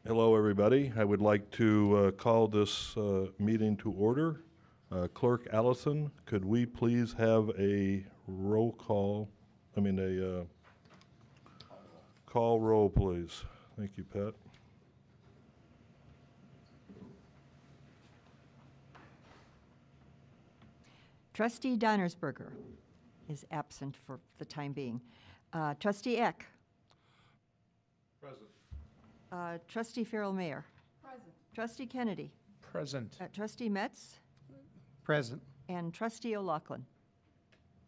Hello, everybody. I would like to call this meeting to order. Clerk Allison, could we please have a roll call, call roll, please. Thank you, Pat. Trustee Donnersberger is absent for the time being. Trustee Eck. Present. Trustee Farrell-Mayer. Present. Trustee Kennedy. Present. Trustee Metz. Present. And Trustee O'Loughlin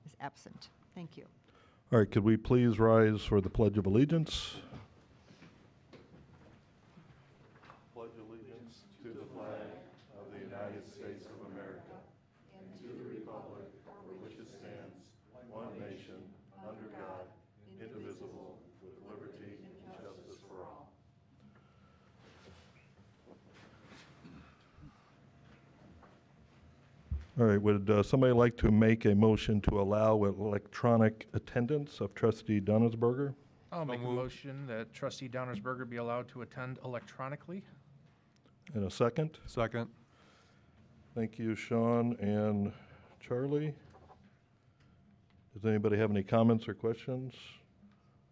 is absent. Thank you. All right, could we please rise for the Pledge of Allegiance? Pledge allegiance to the flag of the United States of America and to the republic for which it stands, one nation, under God, indivisible, with liberty and justice for all. All right, would somebody like to make a motion to allow electronic attendance of Trustee Donnersberger? I'll make a motion that Trustee Donnersberger be allowed to attend electronically. In a second? Second. Thank you, Sean and Charlie. Does anybody have any comments or questions?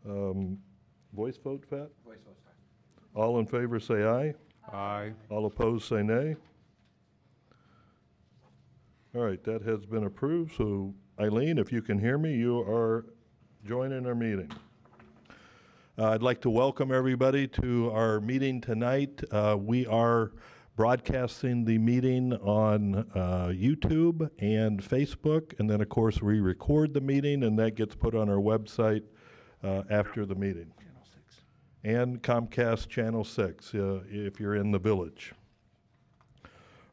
Voice vote, Pat? Voice vote. All in favor say aye. Aye. All opposed say nay. All right, that has been approved. So Eileen, if you can hear me, you are joining our meeting. I'd like to welcome everybody to our meeting tonight. We are broadcasting the meeting on YouTube and Facebook, and then of course we record the meeting and that gets put on our website after the meeting. Channel 6. And Comcast Channel 6 if you're in the village.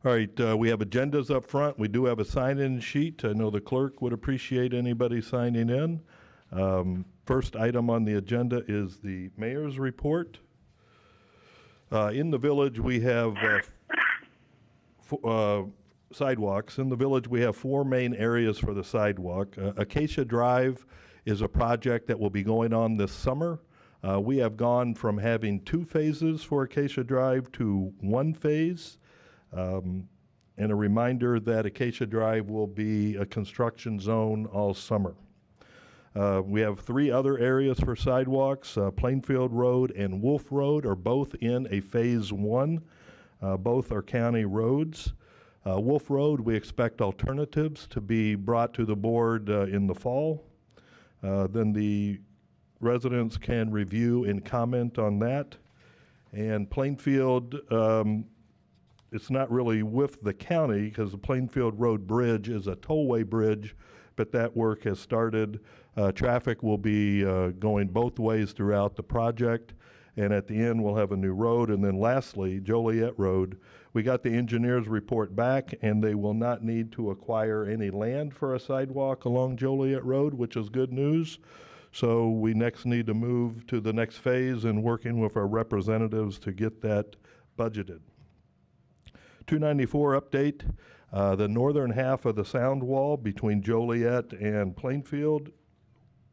All right, we have agendas up front. We do have a sign-in sheet. I know the clerk would appreciate anybody signing in. First item on the agenda is the mayor's report. In the village, we have sidewalks. In the village, we have 4 main areas for the sidewalk. Acacia Drive is a project that will be going on this summer. We have gone from having 2 phases for Acacia Drive to 1 phase. And a reminder that Acacia Drive will be a construction zone all summer. We have 3 other areas for sidewalks. Plainfield Road and Wolf Road are both in a phase 1. Both are county roads. Wolf Road, we expect alternatives to be brought to the board in the fall. Then the residents can review and comment on that. And Plainfield, it's not really with the county because the Plainfield Road Bridge is a tollway bridge, but that work has started. Traffic will be going both ways throughout the project, and at the end we'll have a new road. And then lastly, Joliet Road, we got the engineer's report back and they will not need to acquire any land for a sidewalk along Joliet Road, which is good news. So we next need to move to the next phase and working with our representatives to get that budgeted. 294 update, the northern half of the sound wall between Joliet and Plainfield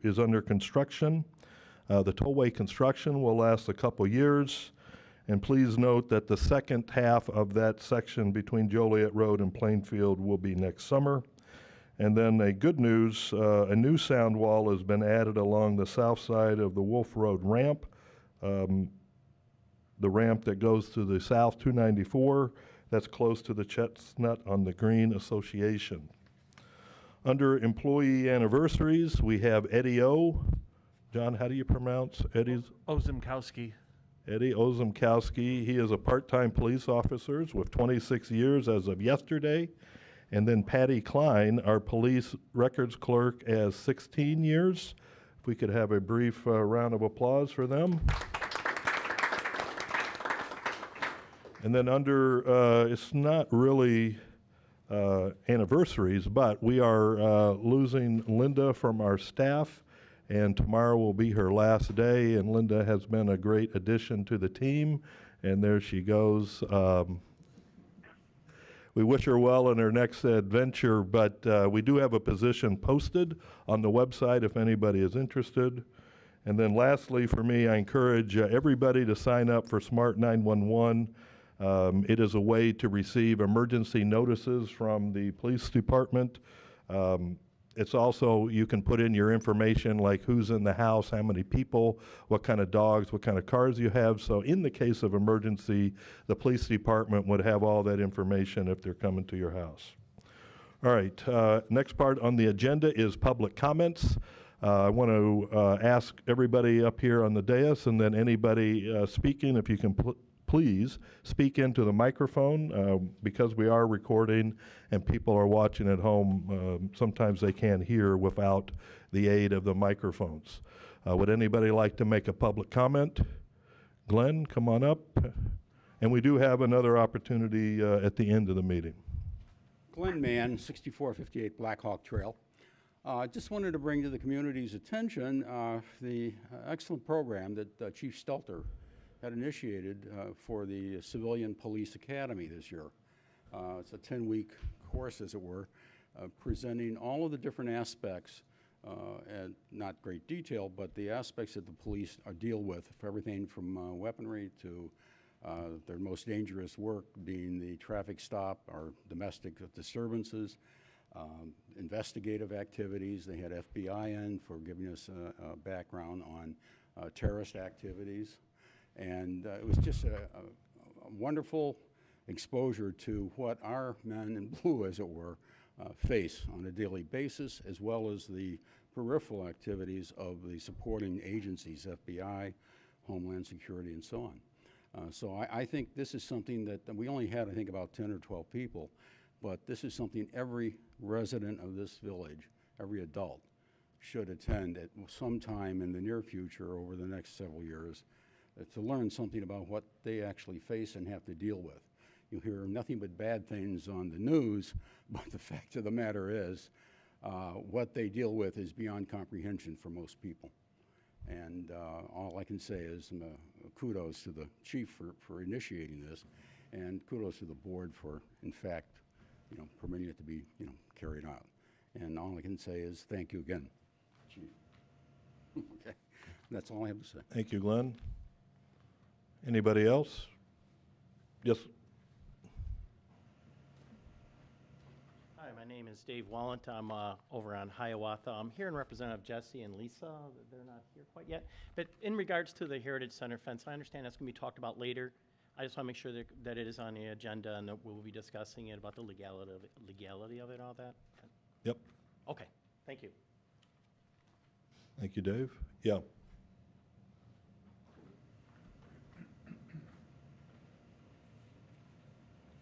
is under construction. The tollway construction will last a couple years, and please note that the second half of that section between Joliet Road and Plainfield will be next summer. And then a good news, a new sound wall has been added along the south side of the Wolf Road ramp, the ramp that goes to the South 294. That's close to the Chestnut on the Green Association. Under employee anniversaries, we have Eddie O. John, how do you pronounce Eddie's? Ozymkowski. Eddie Ozymkowski. He is a part-time police officer with 26 years as of yesterday. And then Patty Klein, our police records clerk, as 16 years. If we could have a brief round of applause for them. And then under, it's not really anniversaries, but we are losing Linda from our staff, and tomorrow will be her last day, and Linda has been a great addition to the team, and there she goes. We wish her well in her next adventure, but we do have a position posted on the website if anybody is interested. And then lastly, for me, I encourage everybody to sign up for Smart 911. It is a way to receive emergency notices from the police department. It's also, you can put in your information like who's in the house, how many people, what kind of dogs, what kind of cars you have. So in the case of emergency, the police department would have all that information if they're coming to your house. All right, next part on the agenda is public comments. I want to ask everybody up here on the dais and then anybody speaking, if you can please speak into the microphone because we are recording and people are watching at home. Sometimes they can't hear without the aid of the microphones. Would anybody like to make a public comment? Glenn, come on up. And we do have another opportunity at the end of the meeting. Glenn Mann, 6458 Black Hawk Trail. Just wanted to bring to the community's attention the excellent program that Chief Stelter had initiated for the Civilian Police Academy this year. It's a 10-week course, as it were, presenting all of the different aspects, and not great detail, but the aspects that the police deal with, for everything from weaponry to their most dangerous work being the traffic stop or domestic disturbances, investigative activities. They had FBI in for giving us a background on terrorist activities. And it was just a wonderful exposure to what our men in blue, as it were, face on a daily basis, as well as the peripheral activities of the supporting agencies, FBI, Homeland Security, and so on. So I think this is something that we only had, I think, about 10 or 12 people, but this is something every resident of this village, every adult, should attend at some time in the near future over the next several years to learn something about what they actually face and have to deal with. You hear nothing but bad things on the news, but the fact of the matter is what they deal with is beyond comprehension for most people. And all I can say is kudos to the chief for initiating this, and kudos to the board for, in fact, permitting it to be, carried out. And all I can say is thank you again, Chief. Okay, that's all I have to say. Thank you, Glenn. Anybody else? Yes. Hi, my name is Dave Wallant. I'm over on Hiawatha. I'm here in Representative Jesse and Lisa. They're not here quite yet. But in regards to the Heritage Center fence, I understand that's going to be talked about later. I just want to make sure that it is on the agenda and that we'll be discussing it about the legality of it and all that. Yep. Okay, thank you. Thank you, Dave. Yeah.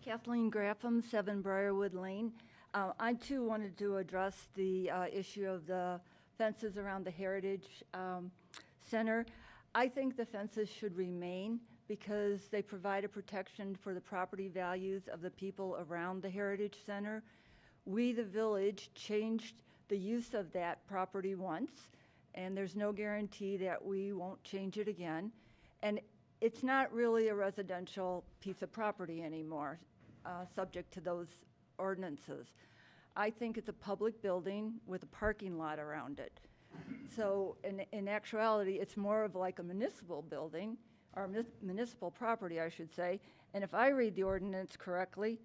Kathleen Graffam, 7 Briarwood Lane. I too wanted to address the issue of the fences around the Heritage Center. I think the fences should remain because they provide a protection for the property values of the people around the Heritage Center. We, the village, changed the use of that property once, and there's no guarantee that we won't change it again. And it's not really a residential piece of property anymore, subject to those ordinances. I think it's a public building with a parking lot around it. So in actuality, it's more of like a municipal building, or municipal property, I should say. And if I read the ordinance correctly,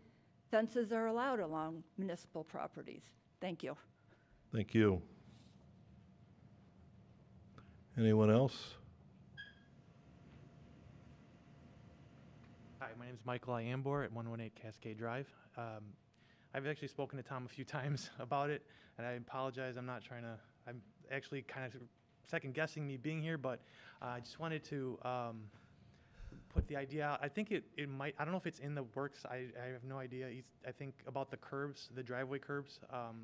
fences are allowed along municipal properties. Thank you. Thank you. Anyone else? Hi, my name is Michael Iambor at 118 Cascade Drive. I've actually spoken to Tom a few times about it, and I apologize. I'm actually kind of second guessing me being here, but I just wanted to put the idea out. I think it might, I don't know if it's in the works. I have no idea. I think about the curbs, the driveway curbs.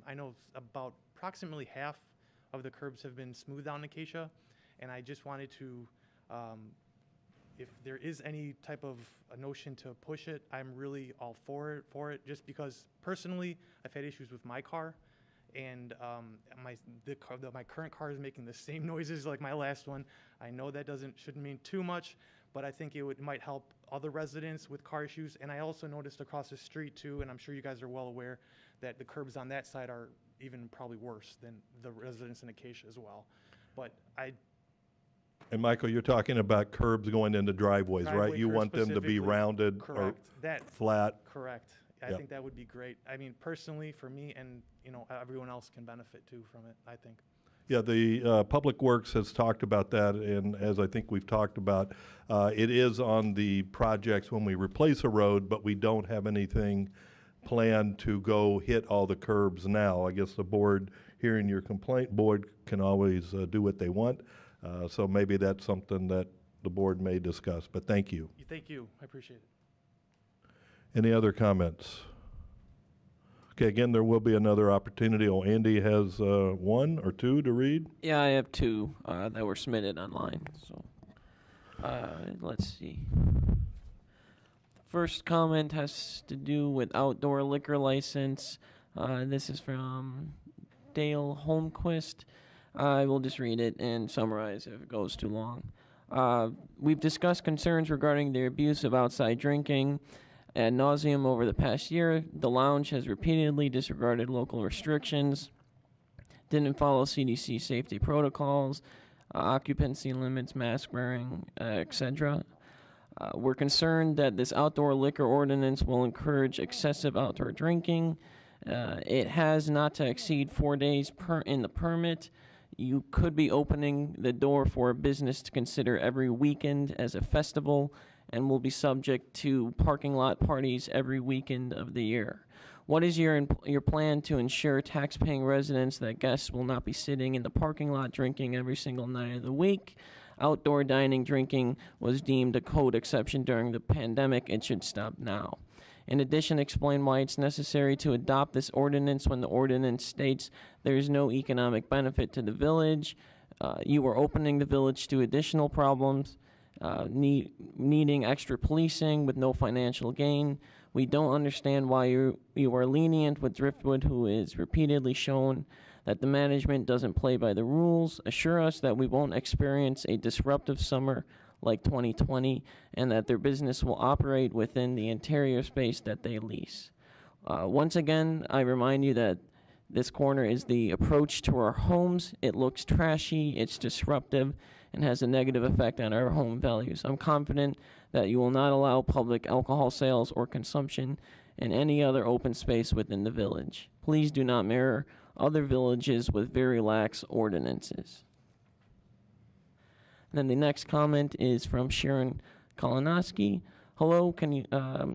I know about approximately half of the curbs have been smoothed out in Acacia, and I just wanted to, if there is any type of a notion to push it, I'm really all for it, just because personally I've had issues with my car, and my current car is making the same noises like my last one. I know that shouldn't mean too much, but I think it might help other residents with car issues. And I also noticed across the street too, and I'm sure you guys are well aware, that the curbs on that side are even probably worse than the residents in Acacia as well. But And Michael, you're talking about curbs going into driveways, right? Driveway You curb want them to be specifically. rounded or Correct. That, flat? correct. I Yep. think that would be great. I mean, personally, for me, and, you know, everyone else can benefit too from it, I think. Yeah, the Public Works has talked about that, and as I think we've talked about, it is on the projects when we replace a road, but we don't have anything planned to go hit all the curbs now. I guess the board, hearing your complaint, board can always do what they want, so maybe that's something that the board may discuss, but thank you. Thank you. I appreciate it. Any other comments? Okay, again, there will be another opportunity. Oh, Andy has one or two to read. Yeah, I have two that were submitted online. So, let's see. First comment has to do with outdoor liquor license. This is from Dale Holmquist. I will just read it and summarize if it goes too long. We've discussed concerns regarding the abuse of outside drinking ad nauseum over the past year. The lounge has repeatedly disregarded local restrictions, didn't follow CDC safety protocols, occupancy limits, mask wearing, etc. We're concerned that this outdoor liquor ordinance will encourage excessive outdoor drinking. It has not to exceed 4 days in the permit. You could be opening the door for a business to consider every weekend as a festival and will be subject to parking lot parties every weekend of the year. What is your plan to ensure tax-paying residents that guests will not be sitting in the parking lot drinking every single night of the week? Outdoor dining drinking was deemed a code exception during the pandemic. It should stop now. In addition, explain why it's necessary to adopt this ordinance when the ordinance states there is no economic benefit to the village. You are opening the village to additional problems, needing extra policing with no financial gain. We don't understand why you are lenient with Driftwood, who is repeatedly shown that the management doesn't play by the rules. Assure us that we won't experience a disruptive summer like 2020, and that their business will operate within the interior space that they lease. Once again, I remind you that this corner is the approach to our homes. It looks trashy, it's disruptive, and has a negative effect on our home values. I'm confident that you will not allow public alcohol sales or consumption in any other open space within the village. Please do not mirror other villages with very lax ordinances. Then the next comment is from Sharon Kolonowski. Hello,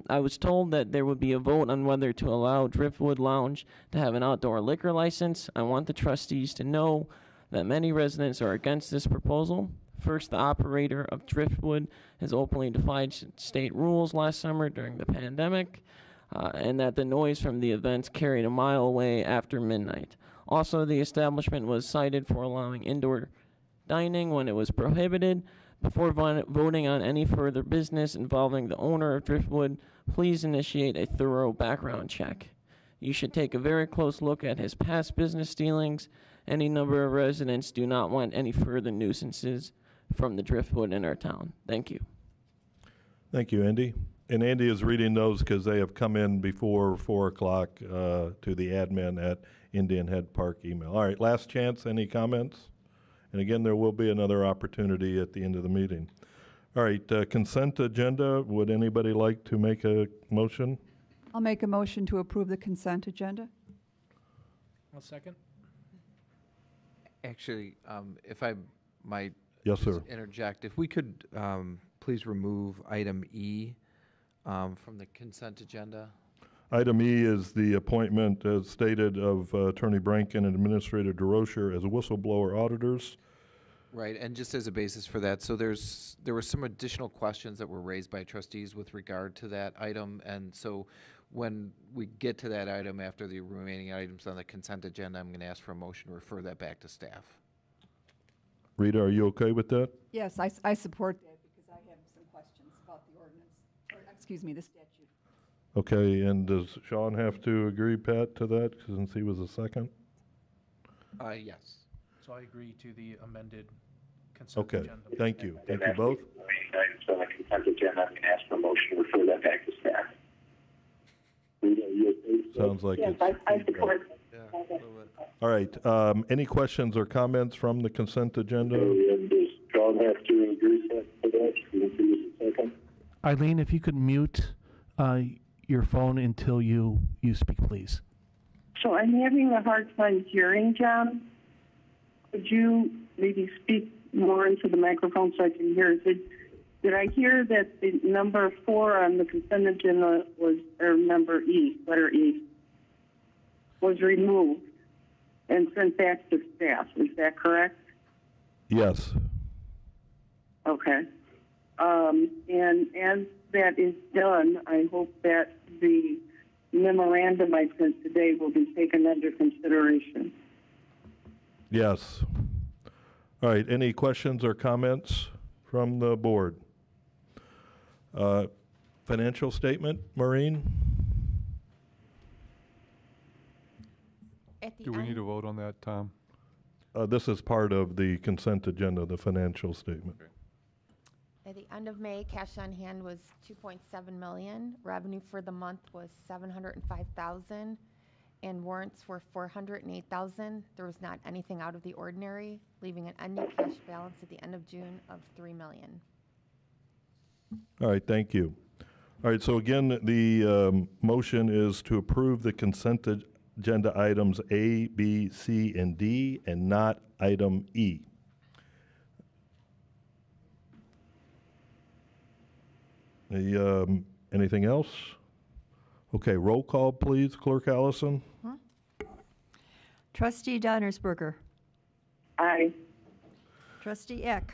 I was told that there would be a vote on whether to allow Driftwood Lounge to have an outdoor liquor license. I want the trustees to know that many residents are against this proposal. First, the operator of Driftwood has openly defied state rules last summer during the pandemic, and that the noise from the events carried a mile away after midnight. Also, the establishment was cited for allowing indoor dining when it was prohibited. Before voting on any further business involving the owner of Driftwood, please initiate a thorough background check. You should take a very close look at his past business dealings. Any number of residents do not want any further nuisances from the Driftwood in our town. Thank you. Thank you, Andy. And Andy is reading those because they have come in before 4 o'clock to the admin at Indian Head Park email. All right, last chance, any comments? And again, there will be another opportunity at the end of the meeting. All right, consent agenda. Would anybody like to make a motion? I'll make a motion to approve the consent agenda. One second. Actually, if I might Yes, just sir. interject, if we could please remove item E from the consent agenda. Item E is the appointment, as stated, of Attorney Branken and Administrator DeRocher as whistleblower auditors. Right, and just as a basis for that, so there were some additional questions that were raised by trustees with regard to that item, and so when we get to that item after the remaining items on the consent agenda, I'm going to ask for a motion to refer that back to staff. Rita, are you okay with that? Yes, I support that because I have some questions about the ordinance, or excuse me, the statute. Okay, and does Sean have to agree, Pat, to that, since he was a second? Yes. So I agree to the amended consent Okay, agenda. thank you. Thank you both. Items on the consent agenda, I'm going to ask for a motion to refer that back to staff. Rita, are you okay? Sounds like Yes, it's I feedback. support. Yeah, a little bit. All right, any questions or comments from the consent agenda? And does Sean have Eileen, if you could mute your phone until you speak, please. So I'm having a hard time hearing, John. Could you maybe speak more into the microphone so I can hear? Did I hear that the number 4 on the consent agenda was, or number E, letter E, was removed and sent back to staff? Is that correct? Yes. Okay. And as that is done, I hope that the memorandum I sent today will be taken under consideration. Yes. All right, any questions or comments from the board? Financial statement, Maureen? Do we need to vote on that, Tom? This is part of the consent agenda, the financial statement. At the end of May, cash on hand was 2.7 million. Revenue for the month was 705,000, and warrants were 408,000. There was not anything out of the ordinary, leaving an ending cash balance at the end of June of 3 million. All right, thank you. All right, so again, the motion is to approve the consent agenda items A, B, C, and D, and not item E. Anything else? Okay, roll call, please, Clerk Allison. Trustee Donnersberger. Aye. Trustee Eck.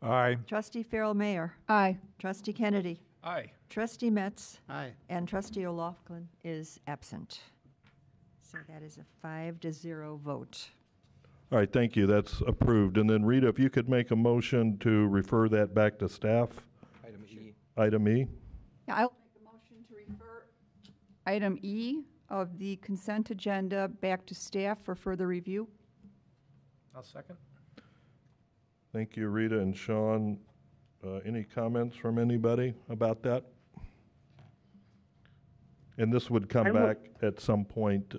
Aye. Trustee Farrell Mayer. Aye. Trustee Kennedy. Aye. Trustee Metz. Aye. And Trustee O'Loughlin is absent. So that is a 5-0 vote. All right, thank you, that's approved. And then Rita, if you could make a motion to refer that back to staff. Item E. Item E. Yeah, I'll make a motion to refer item E of the consent agenda back to staff for further review. I'll second. Thank you, Rita and Sean. Any comments from anybody about that? And this would come back at some point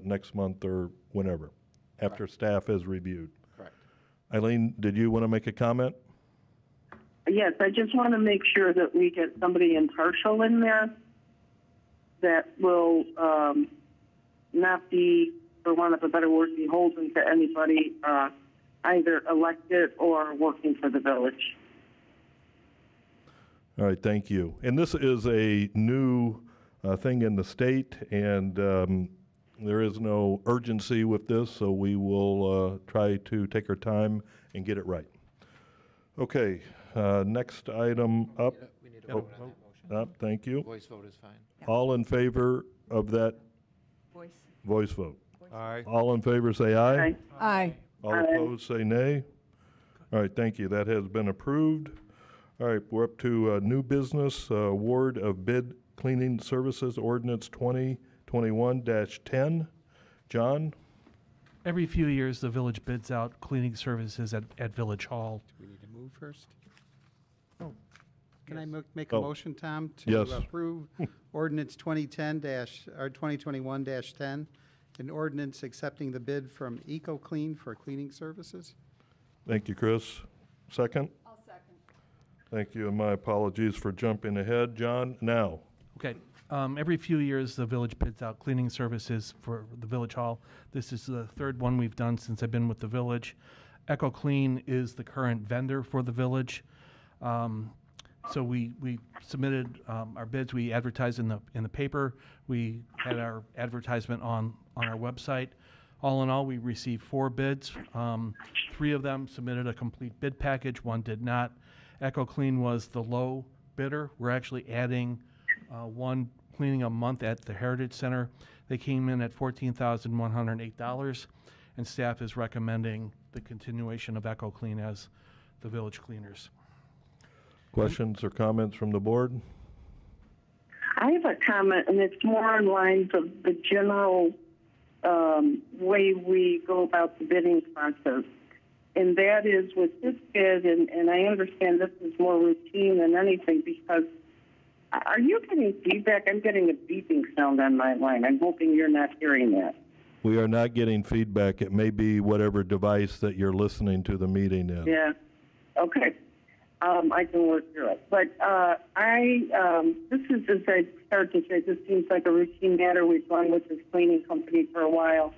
next month or whenever, after staff has reviewed. Correct. Eileen, did you want to make a comment? Yes, I just want to make sure that we get somebody impartial in there that will not be, for want of a better word, beholden to anybody either elected or working for the village. All right, thank you. And this is a new thing in the state, and there is no urgency with this, so we will try to take our time and get it right. Okay, next item up. We need to vote on that motion. Up, thank you. Voice vote is fine. All in favor of that voice vote? Aye. All in favor say aye. Aye. Aye. All opposed say nay. All right, thank you. That has been approved. All right, we're up to new business, award of bid cleaning services ordinance 2021-10. John? Every few years, the village bids out cleaning services at Village Hall. Do we need to move first? Can I make a Oh. motion, Tom, Yes. to approve ordinance 2021-10, an ordinance accepting the bid from EcoClean for cleaning services? Thank you, Chris. Second? I'll second. Thank you, and my apologies for jumping ahead. John, now. Okay. Every few years, the village bids out cleaning services for the Village Hall. This is the third one we've done since I've been with the village. EcoClean is the current vendor for the village. So we submitted our bids. We advertised in the paper. We had our advertisement on our website. All in all, we received 4 bids. 3 of them submitted a complete bid package. 1 did not. EcoClean was the low bidder. We're actually adding 1 cleaning a month at the Heritage Center. They came in at $14,108, and staff is recommending the continuation of EcoClean as the village cleaners. Questions or comments from the board? I have a comment, and it's more in lines of the general way we go about the bidding process. And that is with this bid, and I understand this is more routine than anything, because are you getting feedback? I'm getting a beeping sound on my line. I'm hoping you're not hearing that. We are not getting feedback. It may be whatever device that you're listening to the meeting in. Yeah. Okay. I can work through it. But this is, as I start to say, this seems like a routine matter. We've gone with this cleaning company for a while.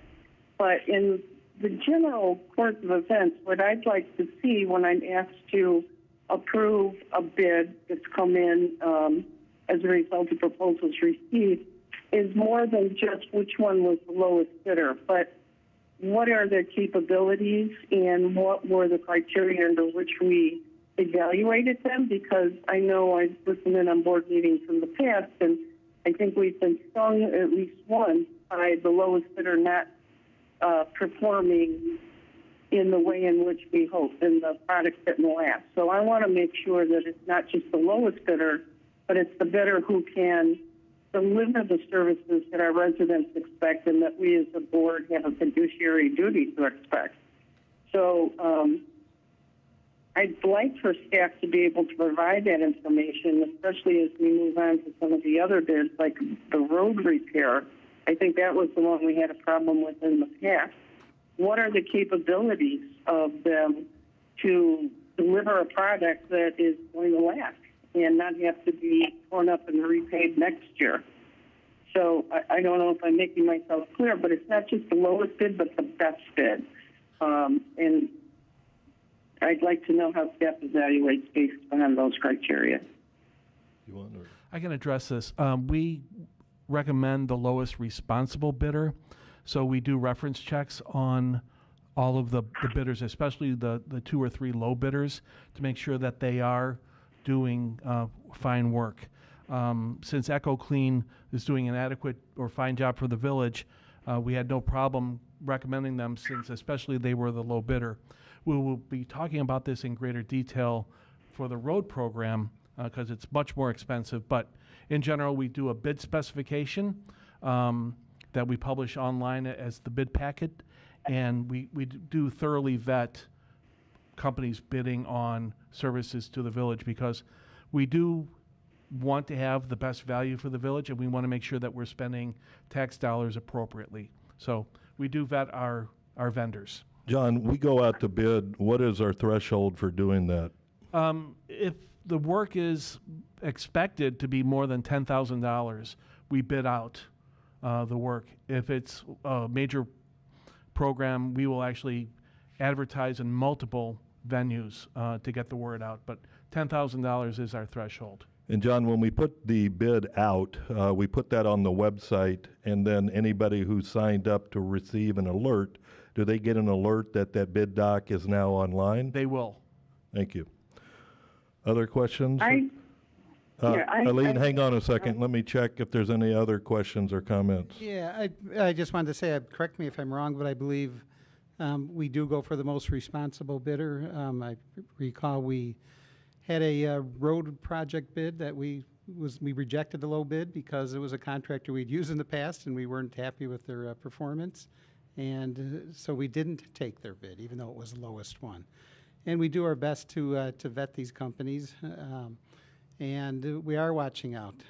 But in the general course of events, what I'd like to see when I'm asked to approve a bid that's come in as a result of proposals received is more than just which one was the lowest bidder, but what are their capabilities and what were the criteria under which we evaluated them? Because I know I've listened in on board meetings in the past, and I think we've been stung at least once by the lowest bidder not performing in the way in which we hope, and the product didn't last. So I want to make sure that it's not just the lowest bidder, but it's the bidder who can deliver the services that our residents expect and that we as a board have a fiduciary duty to expect. So I'd like for staff to be able to provide that information, especially as we move on to some of the other bids, like the road repair. I think that was the one we had a problem with in the past. What are the capabilities of them to deliver a product that is going to last and not have to be torn up and repaid next year? So I don't know if I'm making myself clear, but it's not just the lowest bid, but the best bid. And I'd like to know how staff evaluates based on those criteria. You want to? I can address this. We recommend the lowest responsible bidder. So we do reference checks on all of the bidders, especially the 2 or 3 low bidders, to make sure that they are doing fine work. Since Echo Clean is doing an adequate or fine job for the village, we had no problem recommending them, since especially they were the low bidder. We will be talking about this in greater detail for the road program because it's much more expensive. But in general, we do a bid specification that we publish online as the bid packet, and we do thoroughly vet companies bidding on services to the village, because we do want to have the best value for the village, and we want to make sure that we're spending tax dollars appropriately. So we do vet our vendors. John, we go out to bid. What is our threshold for doing that? If the work is expected to be more than $10,000, we bid out the work. If it's a major program, we will actually advertise in multiple venues to get the word out. But $10,000 is our threshold. And John, when we put the bid out, we put that on the website, and then anybody who signed up to receive an alert, do they get an alert that that bid doc is now online? They will. Thank you. Other questions? Yeah, Eileen, hang on a second. Let me check if there's any other questions or comments. Yeah, I just wanted to say, correct me if I'm wrong, but I believe we do go for the most responsible bidder. I recall we had a road project bid that we rejected the low bid because it was a contractor we'd used in the past and we weren't happy with their performance. And so we didn't take their bid, even though it was the lowest one. And we do our best to vet these companies, and we are watching out.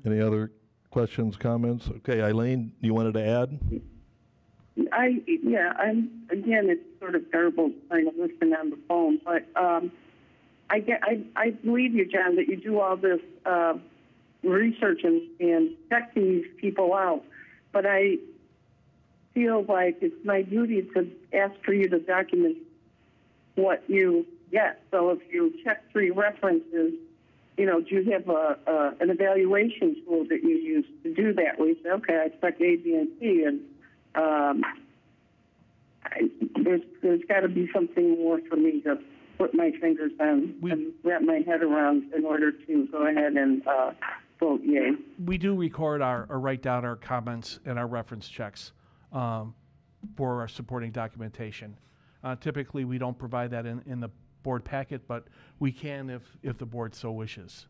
Any other questions, comments? Okay, Eileen, you wanted to add? Again, it's sort of garbled trying to listen on the phone, but I believe you, John, that you do all this research and check these people out, but I feel like it's my duty to ask for you to document what you get. So if you check 3 references, do you have an evaluation tool that you use to do that? Where you say, okay, I expect A, B, and C, and there's got to be something more for me to put my fingers on and wrap my head around in order to go ahead and vote yay. We do record or write down our comments and our reference checks for our supporting documentation. Typically, we don't provide that in the board packet, but we can if the board so wishes.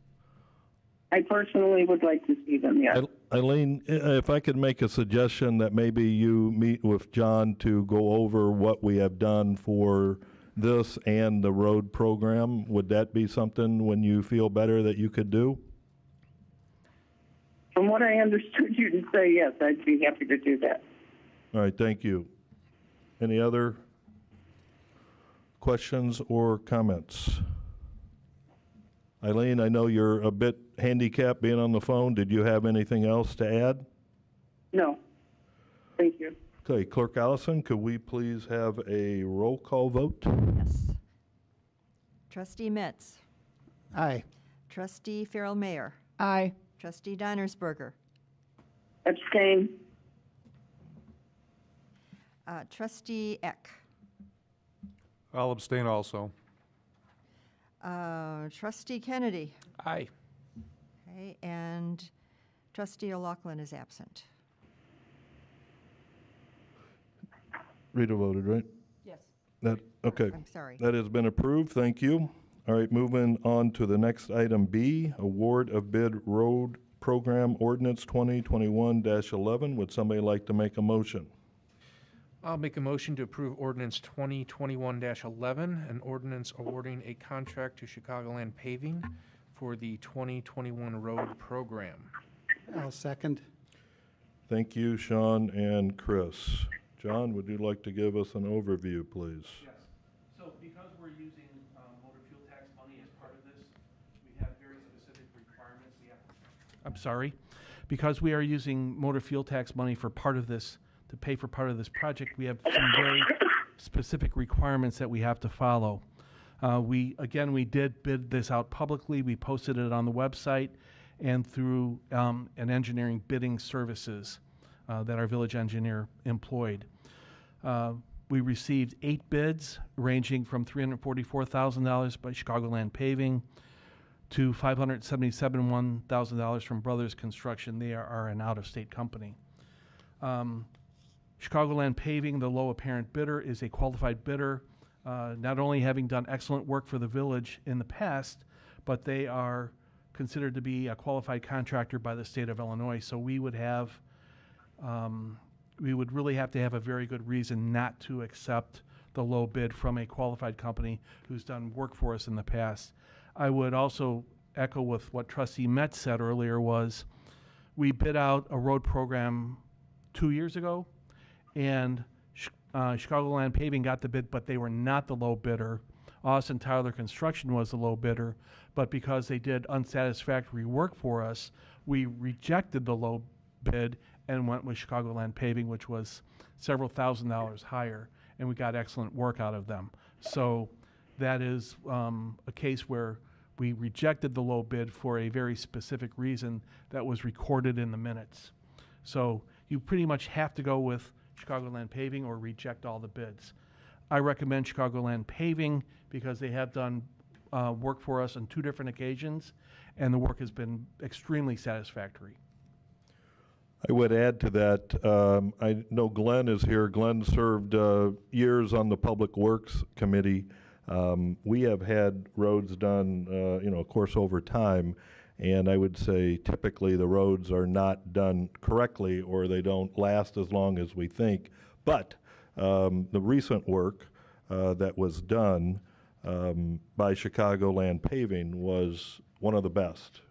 I personally would like to see them, yes. Eileen, if I could make a suggestion that maybe you meet with John to go over what we have done for this and the road program, would that be something, when you feel better, that you could do? From what I understood you to say, yes, I'd be happy to do that. All right, thank you. Any other questions or comments? Eileen, I know you're a bit handicapped being on the phone. Did you have anything else to add? No. Thank you. Okay, Clerk Allison, could we please have a roll call vote? Yes. Trustee Metz. Aye. Trustee Farrell Mayer. Aye. Trustee Donnersberger. Abstain. Trustee Eck. I'll abstain also. Trustee Kennedy. Aye. Okay, and Trustee O'Loughlin is absent. Rita voted, right? Yes. That, okay. I'm sorry. That has been approved, thank you. All right, moving on to the next item B, award of bid road program ordinance 2021-11. Would somebody like to make a motion? I'll make a motion to approve ordinance 2021-11, an ordinance awarding a contract to Chicagoland Paving for the 2021 road program. I'll second. Thank you, Sean and Chris. John, would you like to give us an overview, please? Yes. So because we're using motor fuel tax money as part of this, we have very specific requirements. I'm sorry. Because we are using motor fuel tax money for part of this, to pay for part of this project, we have some very specific requirements that we have to follow. We did bid this out publicly. We posted it on the website and through an engineering bidding services that our village engineer employed. We received 8 bids ranging from $344,000 by Chicagoland Paving to $577,000 from Brothers Construction. They are an out-of-state company. Chicagoland Paving, the low apparent bidder, is a qualified bidder, not only having done excellent work for the village in the past, but they are considered to be a qualified contractor by the state of Illinois. So we would really have to have a very good reason not to accept the low bid from a qualified company who's done work for us in the past. I would also echo with what Trustee Metz said earlier was we bid out a road program 2 years ago, and Chicagoland Paving got the bid, but they were not the low bidder. Austin Tyler Construction was the low bidder, but because they did unsatisfactory work for us, we rejected the low bid and went with Chicagoland Paving, which was several $1,000s higher, and we got excellent work out of them. So that is a case where we rejected the low bid for a very specific reason that was recorded in the minutes. So you pretty much have to go with Chicagoland Paving or reject all the bids. I recommend Chicagoland Paving because they have done work for us on 2 different occasions, and the work has been extremely satisfactory. I would add to that, I know Glenn is here. Glenn served years on the Public Works Committee. We have had roads done, of course, over time, and I would say typically the roads are not done correctly or they don't last as long as we think. But the recent work that was done by Chicagoland Paving was one of the best.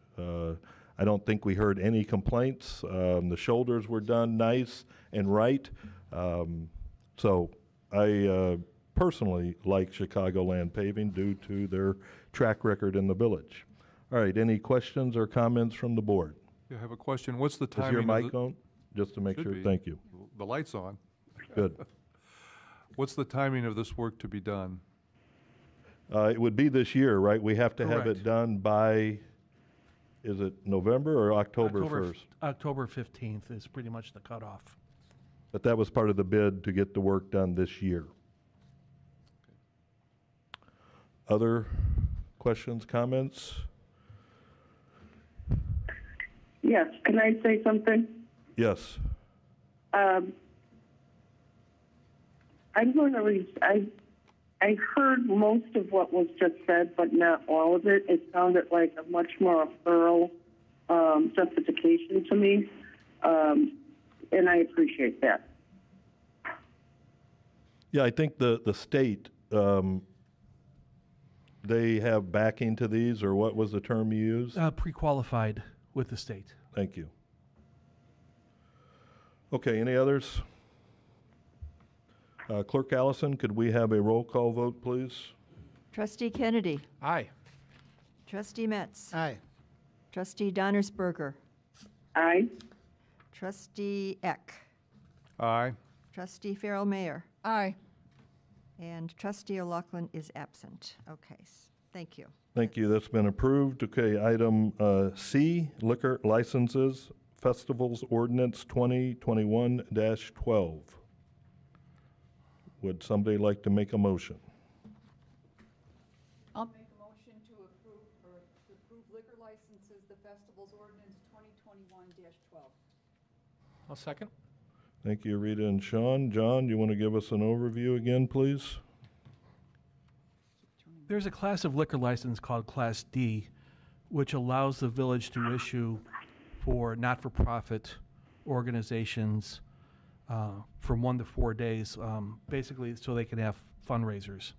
I don't think we heard any complaints. The shoulders were done nice and right. So I personally like Chicagoland Paving due to their track record in the village. All right, any questions or comments from the board? Yeah, I have a question. What's the Is timing? your of mic the- on? Just to make Should sure, be. thank you. The light's on. Good. What's the timing of this work to be done? It would be this year, right? We have to have Correct. it done by, is it November or October 1st? October 15th is pretty much the cutoff. But that was part of the bid to get the work done this year. Other questions, comments? Yes, can I say something? Yes. I'm going to I heard most of what was just said, but not all of it. It sounded like a much more thorough justification to me, and I appreciate that. Yeah, I think the state, they have backing to these, or what was the term you used? Pre-qualified with the state. Thank you. Okay, any others? Clerk Allison, could we have a roll call vote, please? Trustee Kennedy. Aye. Trustee Metz. Aye. Trustee Donnersberger. Aye. Trustee Eck. Aye. Trustee Farrell Mayer. Aye. And Trustee O'Loughlin is absent. Okay, thank you. Thank you, that's been approved. Okay, item C, liquor licenses, festivals ordinance 2021-12. Would somebody like to make a motion? I'll make a motion to approve liquor licenses, the festivals ordinance 2021-12. I'll second. Thank you, Rita and Sean. John, you want to give us an overview again, please? There's a class of liquor license called Class D, which allows the village to issue for not-for-profit organizations from 1 to 4 days, basically so they can have fundraisers.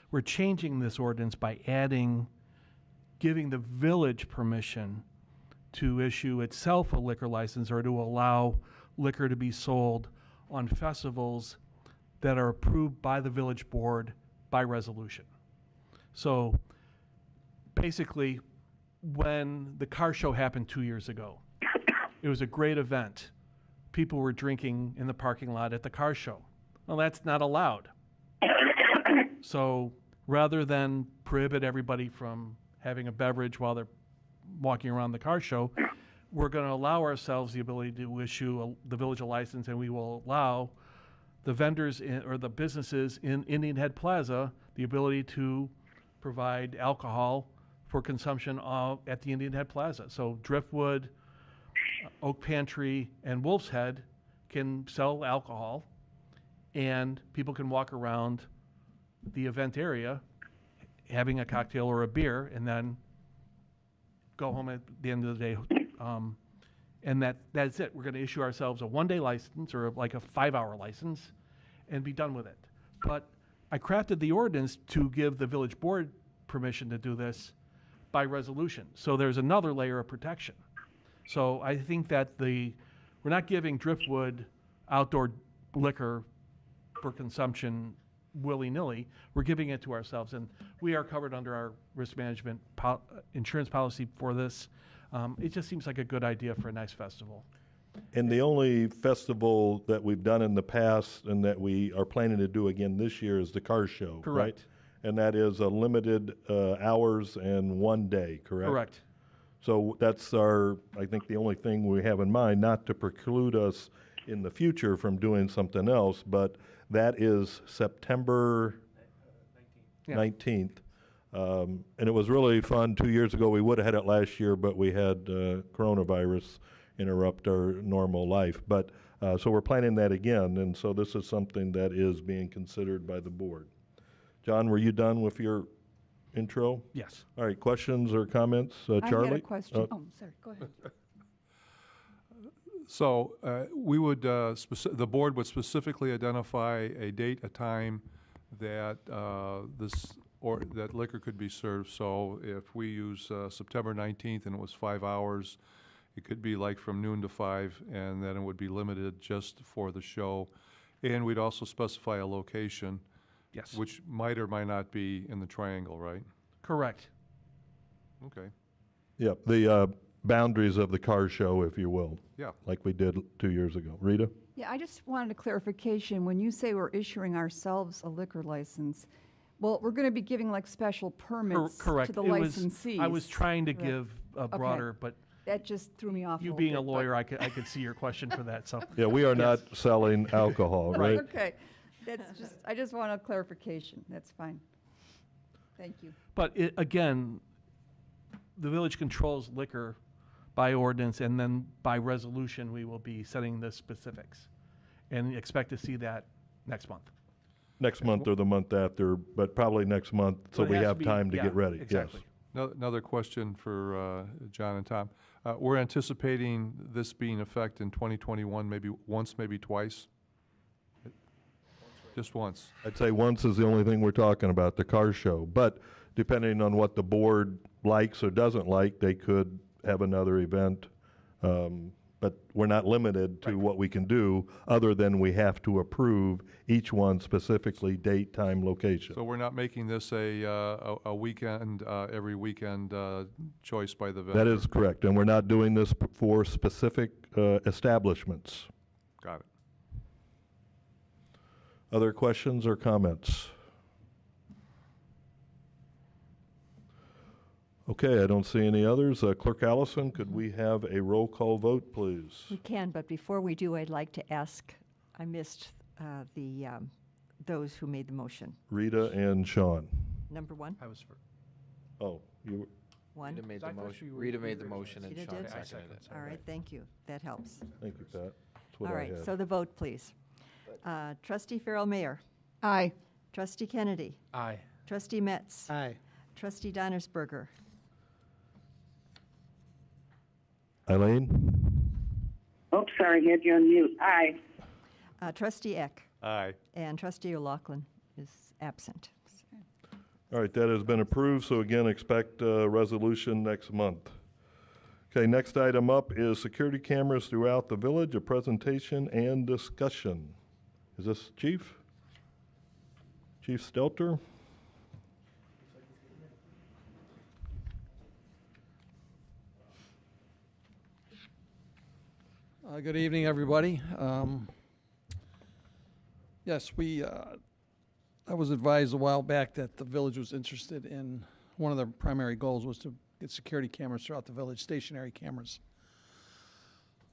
We're changing this ordinance by giving the village permission to issue itself a liquor license or to allow liquor to be sold on festivals that are approved by the village board by resolution. So basically, when the car show happened 2 years ago, it was a great event. People were drinking in the parking lot at the car show. Well, that's not allowed. So rather than prohibit everybody from having a beverage while they're walking around the car show, we're going to allow ourselves the ability to issue the village a license, and we will allow the vendors or the businesses in Indian Head Plaza the ability to provide alcohol for consumption at the Indian Head Plaza. So Driftwood, Oak Pantry, and Wolf's Head can sell alcohol, and people can walk around the event area having a cocktail or a beer, and then go home at the end of the day. And that's it. We're going to issue ourselves a 1-day license or like a 5-hour license and be done with it. But I crafted the ordinance to give the village board permission to do this by resolution. So there's another layer of protection. So I think that we're not giving Driftwood outdoor liquor for consumption willy-nilly. We're giving it to ourselves, and we are covered under our risk management insurance policy for this. It just seems like a good idea for a nice festival. And the only festival that we've done in the past and that we are planning to do again this year is the car show, right? Correct. And that is a limited hours and 1 day, correct? Correct. So that's I think the only thing we have in mind, not to preclude us in the future from doing something else, but that is September 19th. And it was really fun 2 years ago. We would have had it last year, but we had coronavirus interrupt our normal life. But so we're planning that again, and so this is something that is being considered by the board. John, were you done with your intro? Yes. All right, questions or comments? Charlie? I had a question. Oh, sorry, go ahead. So we would, the board would specifically identify a date, a time that that liquor could be served. So if we use September 19th and it was 5 hours, it could be like from noon to 5, and then it would be limited just for the show. And we'd also specify a location. Yes. Which might or might not be in the triangle, right? Correct. Okay. Yep, the boundaries of the car show, if you will. Yeah. Like we did 2 years ago. Rita? Yeah, I just wanted a clarification. When you say we're issuing ourselves a liquor license, well, we're going to be giving like special permits Correct. to the It was- licensees. I was trying to Correct. give a Okay. broader, but That just threw me off a you little being bit, a but- lawyer, I could see your question for that, so. Yeah, we are not selling alcohol, right? Okay, I just want a clarification. That's fine. Thank you. But again, the village controls liquor by ordinance, and then by resolution, we will be setting the specifics. And expect to see that next month. Next month or the month after, but probably next month, so But it we has to have be- time to yeah, get ready. exactly. Yes. Another question for John and Tom. We're anticipating this being in effect in 2021, maybe once, maybe twice? Just once. I'd say once is the only thing we're talking about, the car show. But depending on what the board likes or doesn't like, they could have another event. But we're not limited to what we can do, other than we have to approve each one specifically, date, time, location. So we're not making this a weekend, every weekend choice by the vendor? That is correct, and we're not doing this for specific establishments. Got it. Other questions or comments? Okay, I don't see any others. Clerk Allison, could we have a roll call vote, please? We can, but before we do, I'd like to ask, I missed those who made the motion. Rita and Sean. Number one? I was for. Oh, you were. One? Rita made So I the thought motion. you were- Rita you made the were- motion and Rita Sean did? seconded it. All right, thank you. That helps. Thank you, Pat. That's what All I right, had. so the vote, please. Trustee Farrell Mayor. Aye. Trustee Kennedy. Aye. Trustee Metz. Aye. Trustee Donnersberger. Eileen? Oops, sorry, had you on mute. Aye. Trustee Eck. Aye. And Trustee O'Loughlin is absent. All right, that has been approved, so again, expect a resolution next month. Okay, next item up is security cameras throughout the village, a presentation and discussion. Is this Chief? Chief Stelter? Good evening, everybody. Yes, I was advised a while back that the village was interested in, one of their primary goals was to get security cameras throughout the village, stationary cameras.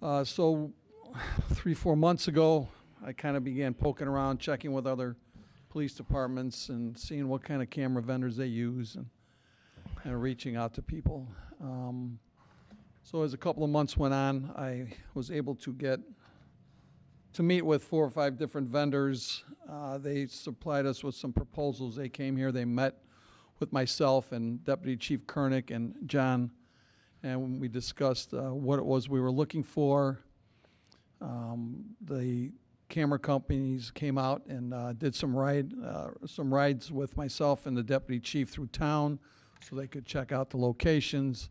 So 3-4 months ago, I kind of began poking around, checking with other police departments and seeing what kind of camera vendors they use and reaching out to people. So as a couple of months went on, I was able to meet with 4 or 5 different vendors. They supplied us with some proposals. They came here, they met with myself and Deputy Chief Kernick and John, and we discussed what it was we were looking for. The camera companies came out and did some rides with myself and the Deputy Chief through town so they could check out the locations,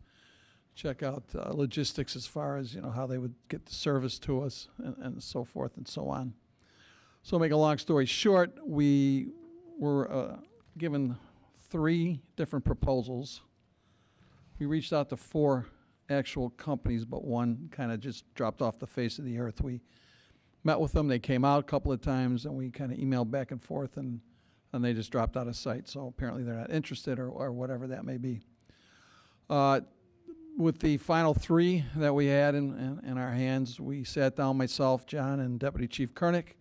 check out logistics as far as, how they would get the service to us and so forth and so on. So to make a long story short, we were given 3 different proposals. We reached out to 4 actual companies, but one kind of just dropped off the face of the earth. We met with them, they came out a couple of times, and we kind of emailed back and forth, and they just dropped out of sight. So apparently they're not interested or whatever that may be. With the final 3 that we had in our hands, we sat down, myself, John, and Deputy Chief Kernick,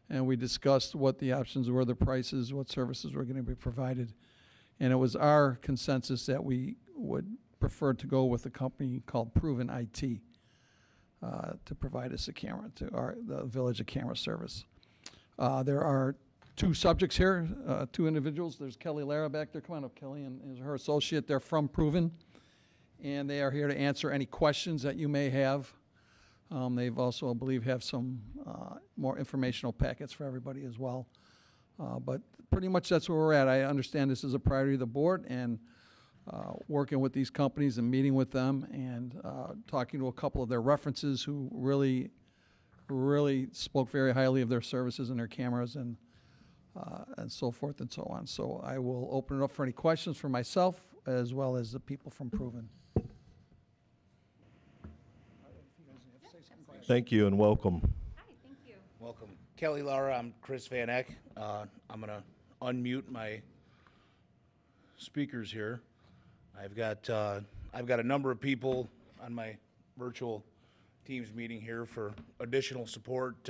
and we discussed what the options were, the prices, what services were going to be provided. And it was our consensus that we would prefer to go with a company called Proven IT to provide us a camera, the village a camera service. There are 2 subjects here, 2 individuals. There's Kelly Lara back there. Come on up, Kelly, and her associate. They're from Proven, and they are here to answer any questions that you may have. They've also, I believe, have some more informational packets for everybody as well. But pretty much that's where we're at. I understand this is a priority of the board, and working with these companies and meeting with them and talking to a couple of their references who really spoke very highly of their services and their cameras and so forth and so on. So I will open it up for any questions for myself as well as the people from Proven. Thank you and welcome. Welcome. Kelly Lara, I'm Chris Van Eck. I'm going to unmute my speakers here. I've got a number of people on my virtual Teams meeting here for additional support,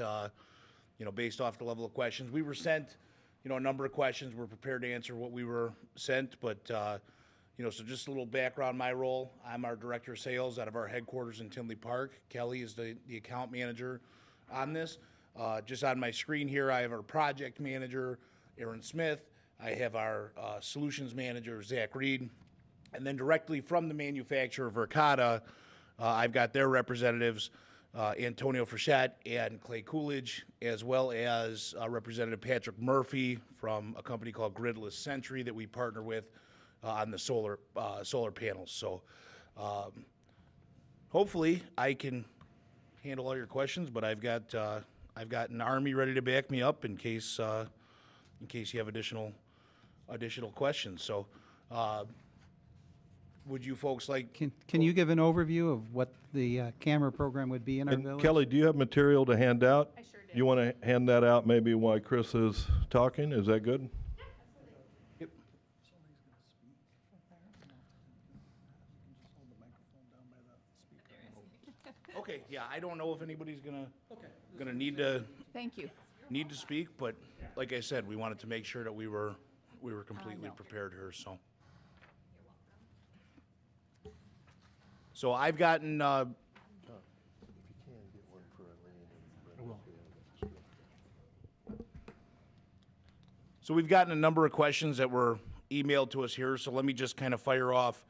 based off the level of questions. We were sent, a number of questions. We're prepared to answer what we were sent, but, so just a little background, my role. I'm our Director of Sales out of our headquarters in Tinley Park. Kelly is the account manager on this. Just on my screen here, I have our project manager, Aaron Smith. I have our solutions manager, Zach Reed. And then directly from the manufacturer, Verkada, I've got their representatives, Antonio Frechette and Clay Coolidge, as well as Representative Patrick Murphy from a company called Gridless Century that we partner with on the solar panels. So hopefully I can handle all your questions, but I've got an army ready to back me up in case you have additional questions. So, would you folks like? Can you give an overview of what the camera program would be in our And village? Kelly, do you have material to hand out? I sure do. You want to hand that out maybe while Chris is talking? Is that good? Yep. Okay, yeah, I don't know if anybody's gonna need to Thank you. speak, but like I said, we wanted to make sure that we were completely prepared here, so. So I've gotten, so we've gotten a number of questions that were emailed to us here, so let me just kind of fire off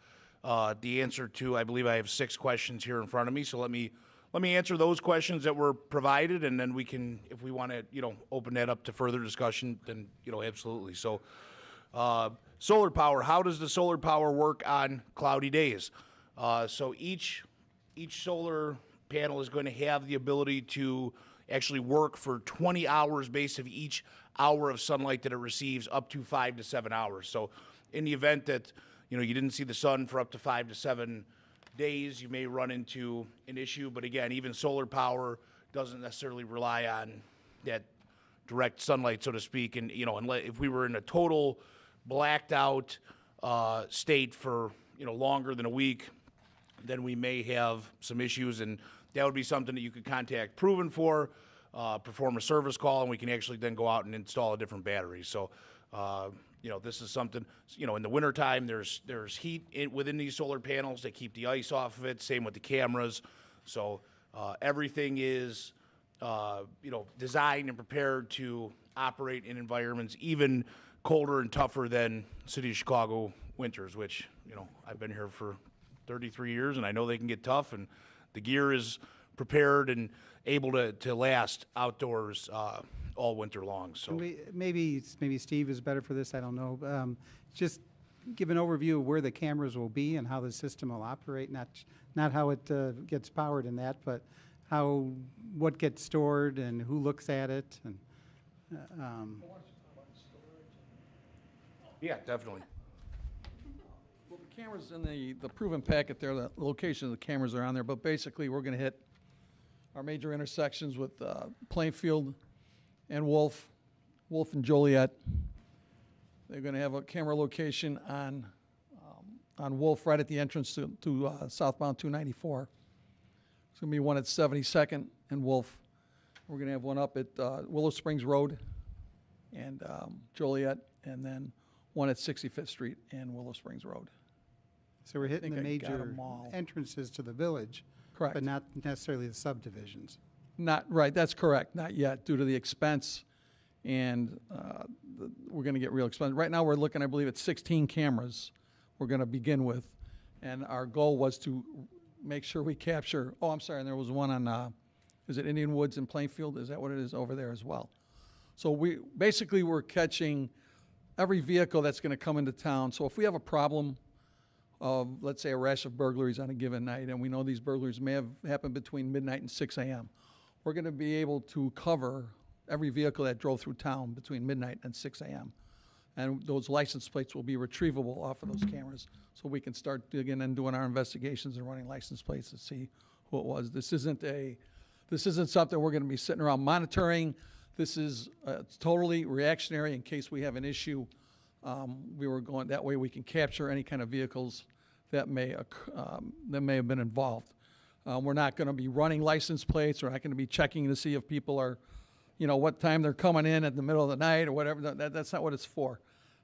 the answer to, I believe I have 6 questions here in front of me, so let me answer those questions that were provided, and then we can, if we want to, open that up to further discussion, then, absolutely. So, solar power, how does the solar power work on cloudy days? So each solar panel is going to have the ability to actually work for 20 hours based of each hour of sunlight that it receives, up to 5 to 7 hours. So in the event that, you didn't see the sun for up to 5 to 7 days, you may run into an issue. But again, even solar power doesn't necessarily rely on that direct sunlight, so to speak. And, if we were in a total blacked out state for, longer than a week, then we may have some issues, and that would be something that you could contact Proven for, perform a service call, and we can actually then go out and install a different battery. So, this is something, in the wintertime, there's heat within these solar panels that keep the ice off of it, same with the cameras. So, everything is, designed and prepared to operate in environments even colder and tougher than City of Chicago winters, which, I've been here for 33 years, and I know they can get tough, and the gear is prepared and able to last outdoors all winter long. So Maybe Steve is better for this, I don't know. Just give an overview of where the cameras will be and how the system will operate, not how it gets powered in that, but what gets stored and who looks at it. And yeah, definitely. Well, the cameras in the proven packet there, the location of the cameras are on there, but basically we're going to hit our major intersections with Plainfield and Wolf and Joliet. They're going to have a camera location on Wolf right at the entrance to southbound 294. It's going to be one at 72nd and Wolf. We're going to have one up at Willow Springs Road and Joliet, and then one at 65th Street and Willow Springs Road. So we're hitting the I got major 'em all. entrances to the village. Correct. But not necessarily the subdivisions. Not right. That's correct. Not yet, due to the expense, and we're going to get real expensive. Right now, we're looking, I believe, at 16 cameras. We're going to begin with, and our goal was to make sure we capture. Oh, I'm sorry. And there was one on, is it Indian Woods in Plainfield? Is that what it is over there as well? So we're catching every vehicle that's going to come into town. So if we have a problem of, let's say, a rash of burglaries on a given night, and we know these burglaries may have happened between midnight and 6 a.m., we're going to be able to cover every vehicle that drove through town between midnight and 6 a.m. And those license plates will be retrievable off of those cameras, so we can start digging and doing our investigations and running license plates to see who it was. This isn't something we're going to be sitting around monitoring. This is totally reactionary in case we have an issue. We were going that way. We can capture any kind of vehicles that may have been involved. We're not going to be running license plates. We're not going to be checking to see if people are, what time they're coming in at the middle of the night or whatever. That's not what it's for.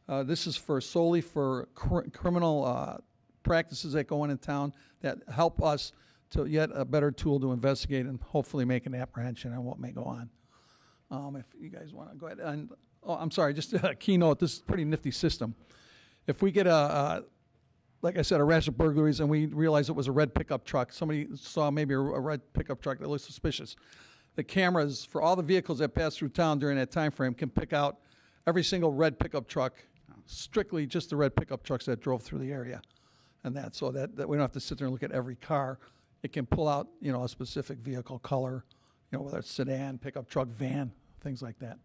This is solely for criminal practices that go on in town that help us to yet a better tool to investigate and hopefully make an apprehension on what may go on. If you guys want to go ahead and, I'm sorry, just a keynote. This is a pretty nifty system. If we get like I said, a rash of burglaries, and we realize it was a red pickup truck. Somebody saw maybe a red pickup truck that looks suspicious. The cameras for all the vehicles that pass through town during that time frame can pick out every single red pickup truck, strictly just the red pickup trucks that drove through the area, and so that we don't have to sit there and look at every car. it can pull out, you know, a specific vehicle color, you know, whether it's sedan, pickup truck, van, things like that.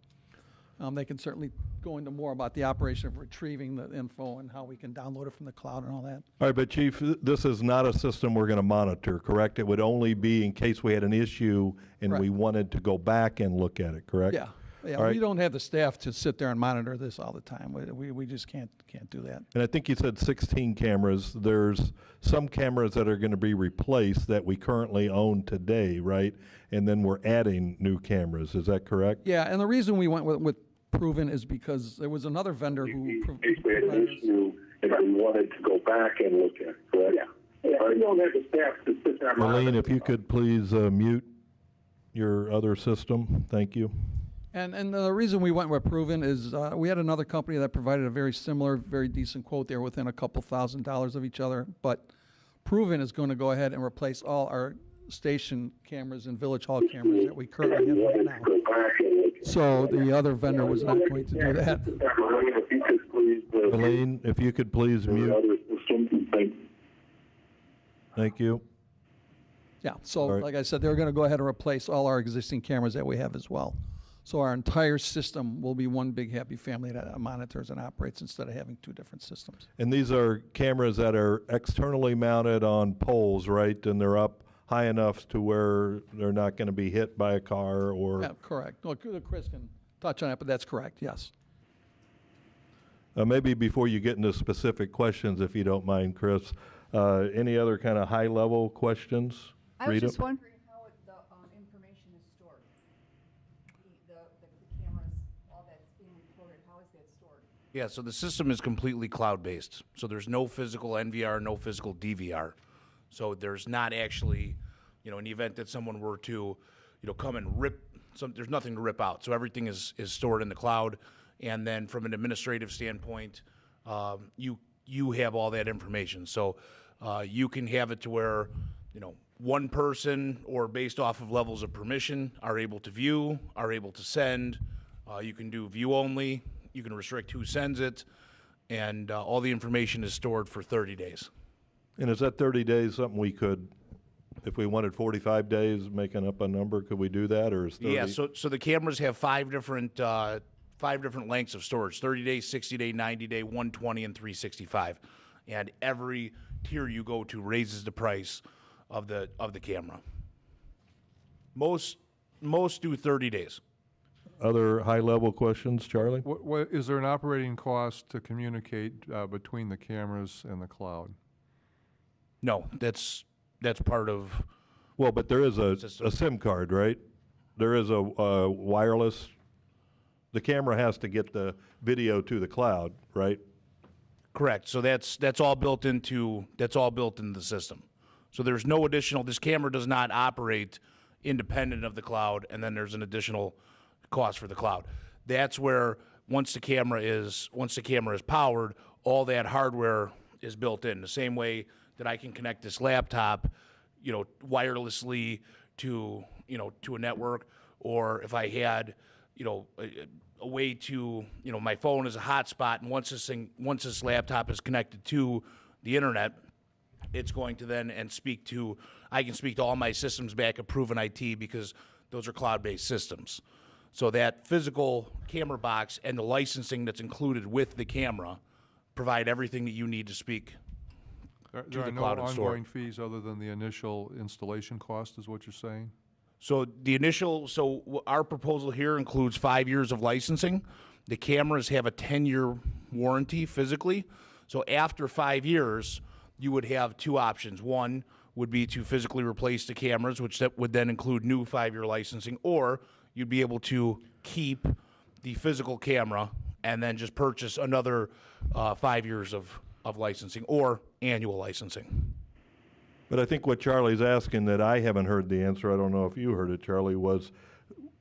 They can certainly go into more about the operation of retrieving the info and how we can download it from the cloud and all that. All right, but Chief, this is not a system we're going to monitor, correct? It would only be in case we had an issue and we Correct. wanted to go back and look at it, correct? Yeah, yeah, All right. we don't have the staff to sit there and monitor this all the time. We just can't do that. And I think you said 16 cameras. There's some cameras that are going to be replaced that we currently own today, right? And then we're adding new cameras. Is that correct? Yeah, and the reason we went with Proven is because there was another vendor who Case we had an issue, and we wanted to go back and look at it, correct? Yeah. We don't have the staff to sit there and Marlene, monitor. if you could please mute your other system. Thank you. And the reason we went with Proven is we had another company that provided a very similar, very decent quote. They were within a couple $1,000s of each other. But Proven is going to go ahead and replace all our station cameras and Village Hall cameras that we currently have right now. So the other vendor was not going to do that. Marlene, if you could please. Marlene, if you could please your mute. other system, Thank you. Yeah, so All right. like I said, they're going to go ahead and replace all our existing cameras that we have as well. So our entire system will be one big happy family that monitors and operates instead of having two different systems. And these are cameras that are externally mounted on poles, right? And they're up high enough to where they're not going to be hit by a car or... Yeah, correct. No, Chris can touch on it, but that's correct, yes. Maybe before you get into specific questions, if you don't mind, Chris, any other kind of high-level questions? I was Rita? just wondering how the information is stored. The cameras, all that's being recorded, how is that stored? Yeah, so the system is completely cloud-based. So there's no physical NVR, no physical DVR. So there's not actually, you know, in the event that someone were to, you know, come and rip, there's nothing to rip out. So everything is stored in the cloud. And then from an administrative standpoint, you have all that information. So you can have it to where, you know, one person or based off of levels of permission are able to view, are able to send. You can do view only. You can restrict who sends it. And all the information is stored for 30 days. And is that 30 days something we could, if we wanted 45 days, making up a number, could we do that, or is 30? Yeah, so the cameras have five different lengths of storage: 30-day, 60-day, 90-day, 120, and 365. And every tier you go to raises the price of the camera. Most do 30 days. Other high-level questions, Charlie? What, is there an operating cost to communicate between the cameras and the cloud? No, that's part of. Well, but there is a System. SIM card, right? There is a wireless. The camera has to get the video to the cloud, right? Correct. So that's all built into the system. So there's no additional. This camera does not operate independent of the cloud, and then there's an additional cost for the cloud. That's where once the camera is powered, all that hardware is built in. The same way that I can connect this laptop, you know, wirelessly to a network, or if I had, you know, a way to, you know, my phone is a hotspot, and once this laptop is connected to the internet, it's going to then I can speak to all my systems back at Proven IT because those are cloud-based systems. So that physical camera box and the licensing that's included with the camera provide everything that you need to speak There to are the no cloud and store. ongoing fees other than the initial installation cost, is what you're saying? So our proposal here includes 5 years of licensing. The cameras have a 10-year warranty physically. So after 5 years, you would have two options. One would be to physically replace the cameras, which that would then include new 5-year licensing, or you'd be able to keep the physical camera and then just purchase another 5 years of licensing or annual licensing. But I think what Charlie's asking that I haven't heard the answer, I don't know if you heard it, Charlie, was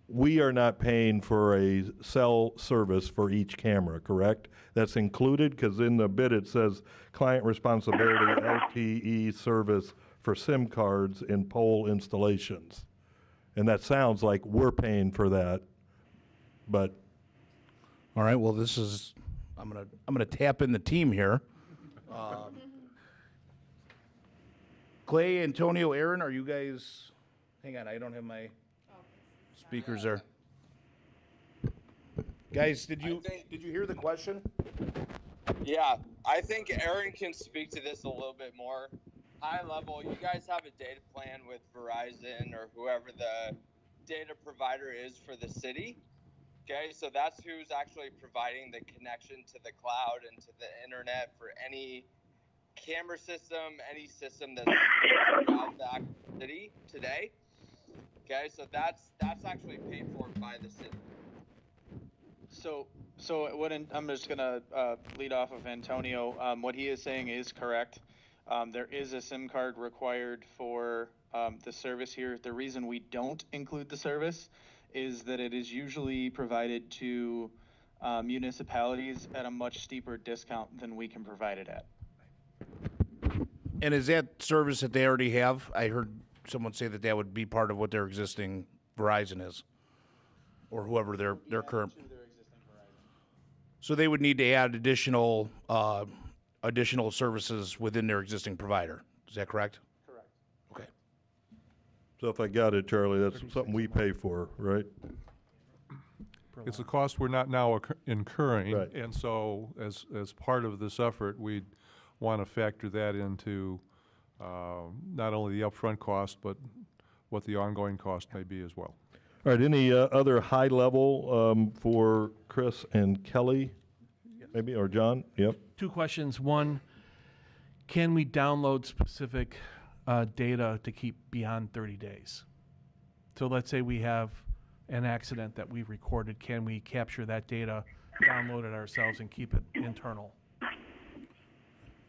we are not paying for a cell service for each camera, correct? That's included, because in the bid it says client responsibility LTE service for SIM cards in pole installations. And that sounds like we're paying for that, but. All right, well, I'm gonna tap in the team here. Clay, Antonio, Aaron, are you guys, hang on, I don't have my speakers there. Guys, did you hear the question? Yeah, I think Aaron can speak to this a little bit more. High level, you guys have a data plan with Verizon or whoever the data provider is for the city. Okay, so that's who's actually providing the connection to the cloud and to the internet for any camera system, any system that's throughout the actual city today. Okay, so that's actually paid for by the city. So I'm just gonna lead off of Antonio. What he is saying is correct. There is a SIM card required for the service here. The reason we don't include the service is that it is usually provided to municipalities at a much steeper discount than we can provide it at. And is that service that they already have? I heard someone say that that would be part of what their existing Verizon is, or whoever their current. So they would need to add additional services within their existing provider. Is that correct? Correct. Okay. So if I got it, Charlie, that's something we pay for, right? It's a cost we're not now incurring. Right. And so as part of this effort, we'd want to factor that into not only the upfront cost, but what the ongoing cost may be as well. All right, any other high level for Chris and Kelly, maybe, or John? Yep. Two questions. One, can we download specific data to keep beyond 30 days? So let's say we have an accident that we recorded. Can we capture that data, download it ourselves, and keep it internal?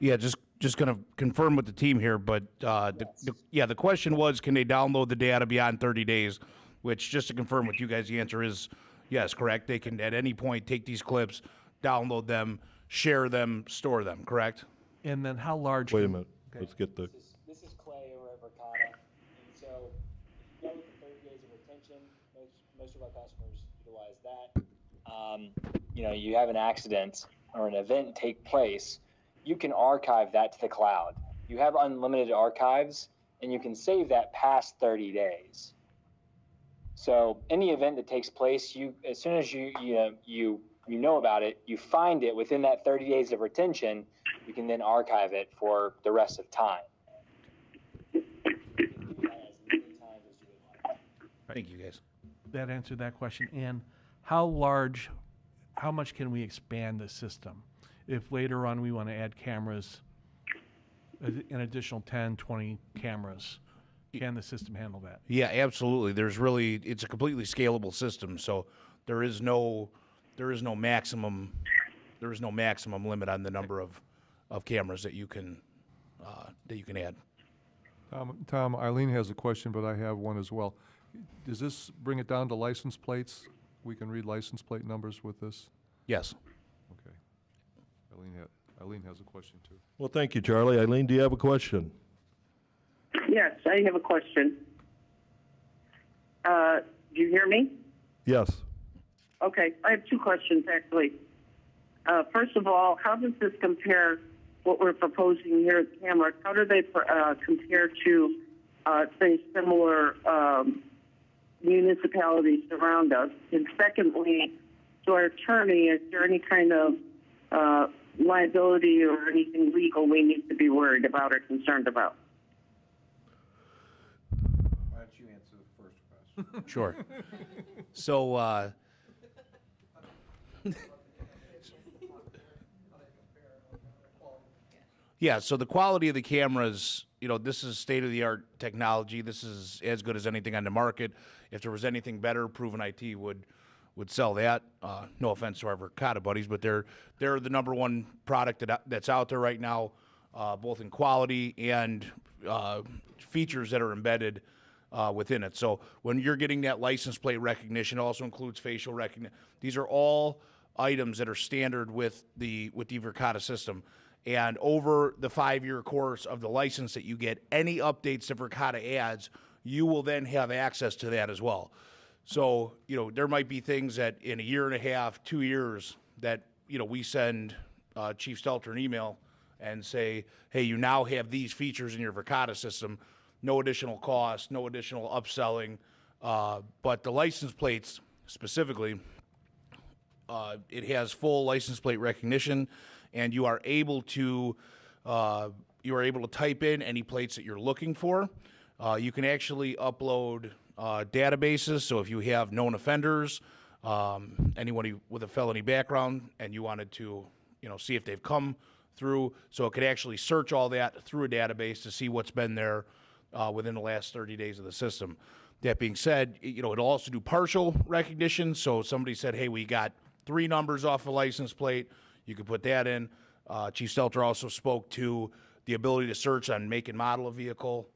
Yeah, just going to confirm with the team here, but the question was, can they download the data beyond 30 days? Which, just to confirm with you guys, the answer is yes, correct. They can at any point take these clips, download them, share them, store them, correct? And then how large? Wait a minute. Let's get the. This is Clay over at Verkada. And so if you go with the 30 days of retention, most of our customers utilize that. You have an accident or an event take place, you can archive that to the cloud. You have unlimited archives, and you can save that past 30 days. So any event that takes place, as soon as you know about it, you find it within that 30 days of retention, you can then archive it for the rest of time. Thank you, guys. That answered that question. And how much can we expand the system? If later on we want to add cameras, an additional 10, 20 cameras, can the system handle that? Yeah, absolutely. It's a completely scalable system, so there is no maximum limit on the number of cameras that you can add. Tom, Eileen has a question, but I have one as well. Does this bring it down to license plates? We can read license plate numbers with this? Yes. Okay. Eileen has a question too. Well, thank you, Charlie. Eileen, do you have a question? Yes, I have a question. Do you hear me? Yes. Okay, I have two questions, actually. First of all, how does this compare, what we're proposing here at cameras, how do they compare to, say, similar municipalities around us? And secondly, to our attorney, is there any kind of liability or anything legal we need to be worried about or concerned about? Why don't you answer the first question? Sure. So, yeah, so the quality of the cameras, this is state-of-the-art technology. This is as good as anything on the market. If there was anything better, Proven IT would sell that. No offense to our Verkada buddies, but they're the number one product that's out there right now, both in quality and features that are embedded within it. So when you're getting that license plate recognition, it also includes facial recognition. These are all items that are standard with the Verkada system. And over the 5-year course of the license that you get, any updates that Verkada adds, you will then have access to that as well. So, there might be things that in a year and a half, 2 years, that, we send Chief Stelter an email and say, hey, you now have these features in your Verkada system, no additional cost, no additional upselling. But the license plates specifically, it has full license plate recognition, and you are able to type in any plates that you're looking for. You can actually upload databases. So if you have known offenders, anyone with a felony background, and you wanted to, see if they've come through, so it could actually search all that through a database to see what's been there within the last 30 days of the system. That being said, it'll also do partial recognition. So if somebody said, hey, we got 3 numbers off a license plate, you could put that in. Chief Stelter also spoke to the ability to search on make and model of vehicle,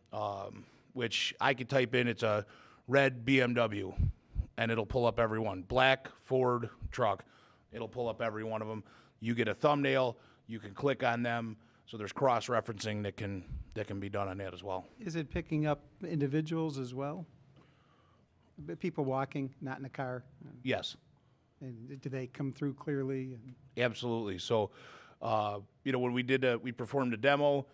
which I could type in, it's a red BMW, and it'll pull up every one. Black Ford truck, it'll pull up every one of them. You get a thumbnail, you can click on them, so there's cross-referencing that can be done on that as well. Is it picking up individuals as well? People walking, not in a car? Yes. And do they come through clearly? Absolutely. So, when we performed a demo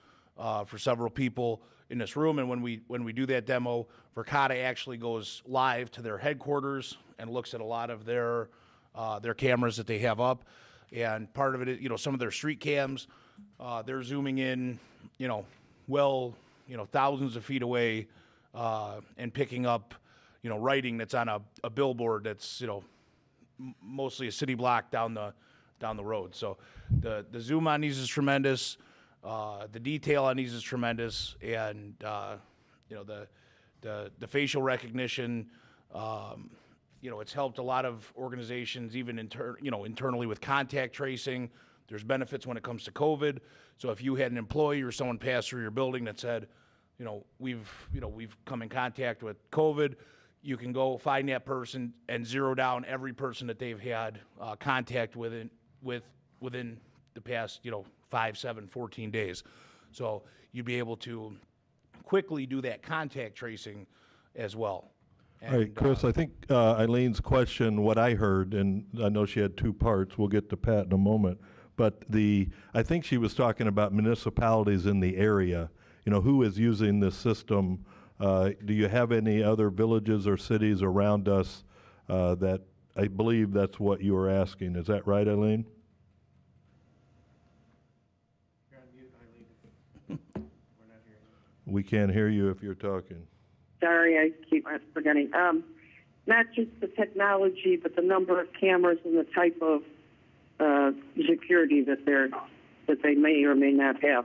for several people in this room, and when we do that demo, Verkada actually goes live to their headquarters and looks at a lot of their cameras that they have up, and part of it is, some of their street cams, they're zooming in, thousands of feet away, and picking up, writing that's on a billboard that's, mostly a city block down the road. So the zoom on these is tremendous. The detail on these is tremendous, and the facial recognition. It's helped a lot of organizations, even internally with contact tracing. There's benefits when it comes to COVID. So if you had an employee or someone pass through your building that said, we've come in contact with COVID, you can go find that person and zero down every person that they've had contact within the past, 5, 7, 14 days. So you'd be able to quickly do that contact tracing as well. All right, Chris, I think Eileen's question, what I heard, and I know she had 2 parts, we'll get to Pat in a moment, but I think she was talking about municipalities in the area, who is using this system. Do you have any other villages or cities around us that, I believe that's what you were asking. Is that right, Eileen? You're on mute, Eileen. We're not hearing you. We can't hear you if you're talking. Sorry, I keep forgetting. Not just the technology, but the number of cameras and the type of security that they may or may not have.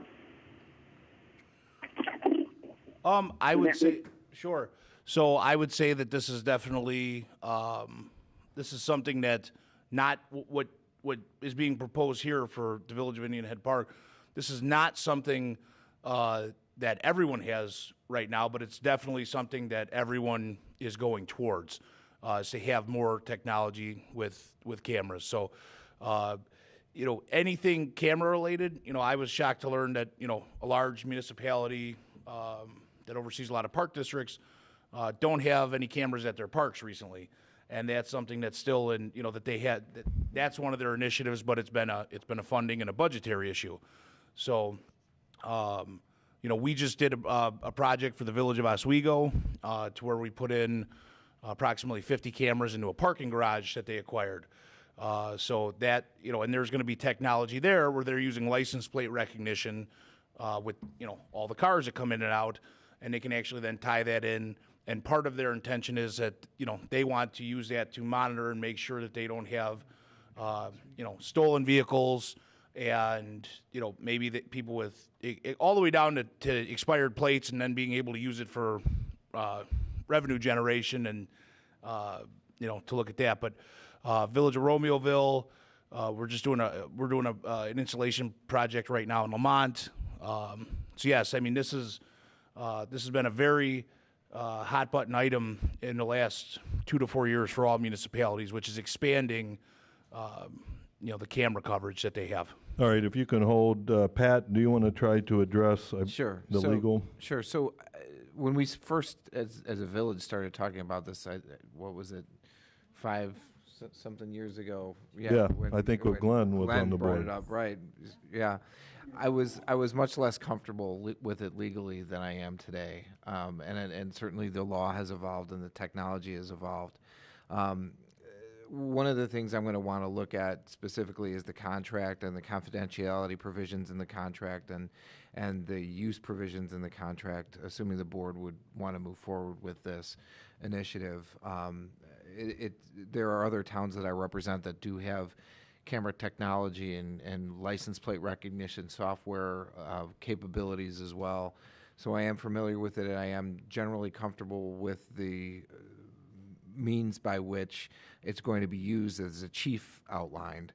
I would say, sure. So I would say that this is definitely, this is something that not what is being proposed here for the Village of Indian Head Park. This is not something that everyone has right now, but it's definitely something that everyone is going towards, is to have more technology with cameras. So, anything camera related, I was shocked to learn that, a large municipality that oversees a lot of park districts don't have any cameras at their parks recently. And that's something that's still in, that they had, that's one of their initiatives, but it's been a funding and a budgetary issue. So, we just did a project for the Village of Oswego to where we put in approximately 50 cameras into a parking garage that they acquired. So that, and there's going to be technology there where they're using license plate recognition with, all the cars that come in and out, and they can actually then tie that in. And part of their intention is that, they want to use that to monitor and make sure that they don't have, stolen vehicles and, maybe that people with all the way down to expired plates, and then being able to use it for revenue generation and, to look at that. But Village of Romeoville, we're doing an installation project right now in Lamont. So yes, I mean, this has been a very hot button item in the last 2 to 4 years for all municipalities, which is expanding, the camera coverage that they have. All right, if you can hold, Pat, do you want to try to address Sure. the legal? Sure. So when we first, as a village, started talking about this, what was it, something years ago. Yeah, I think when Glenn was on the brought board. it up, right? Yeah, I was much less comfortable with it legally than I am today, and certainly the law has evolved and the technology has evolved. One of the things I'm going to want to look at specifically is the contract and the confidentiality provisions in the contract and the use provisions in the contract, assuming the board would want to move forward with this initiative. There are other towns that I represent that do have camera technology and license plate recognition software capabilities as well. So I am familiar with it, and I am generally comfortable with the means by which it's going to be used, as the chief outlined,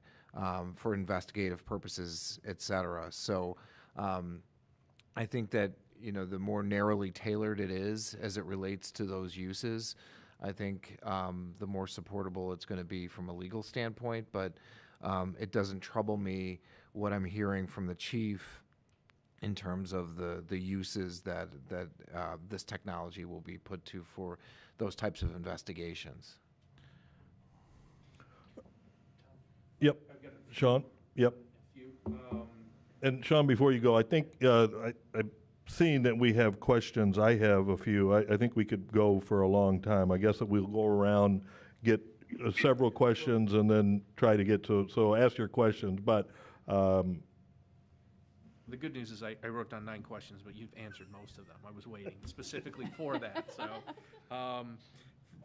for investigative purposes, et cetera. So I think that, the more narrowly tailored it is as it relates to those uses, I think the more supportable it's going to be from a legal standpoint. But it doesn't trouble me what I'm hearing from the chief in terms of the uses that this technology will be put to for those types of investigations. Yep. Sean? Yep. And Sean, before you go, I think I've seen that we have questions. I have a few. I think we could go for a long time. I guess that we'll go around, get several questions, and then try to get to, so ask your questions. But the good news is I wrote down 9 questions, but you've answered most of them. I was waiting specifically for that. So,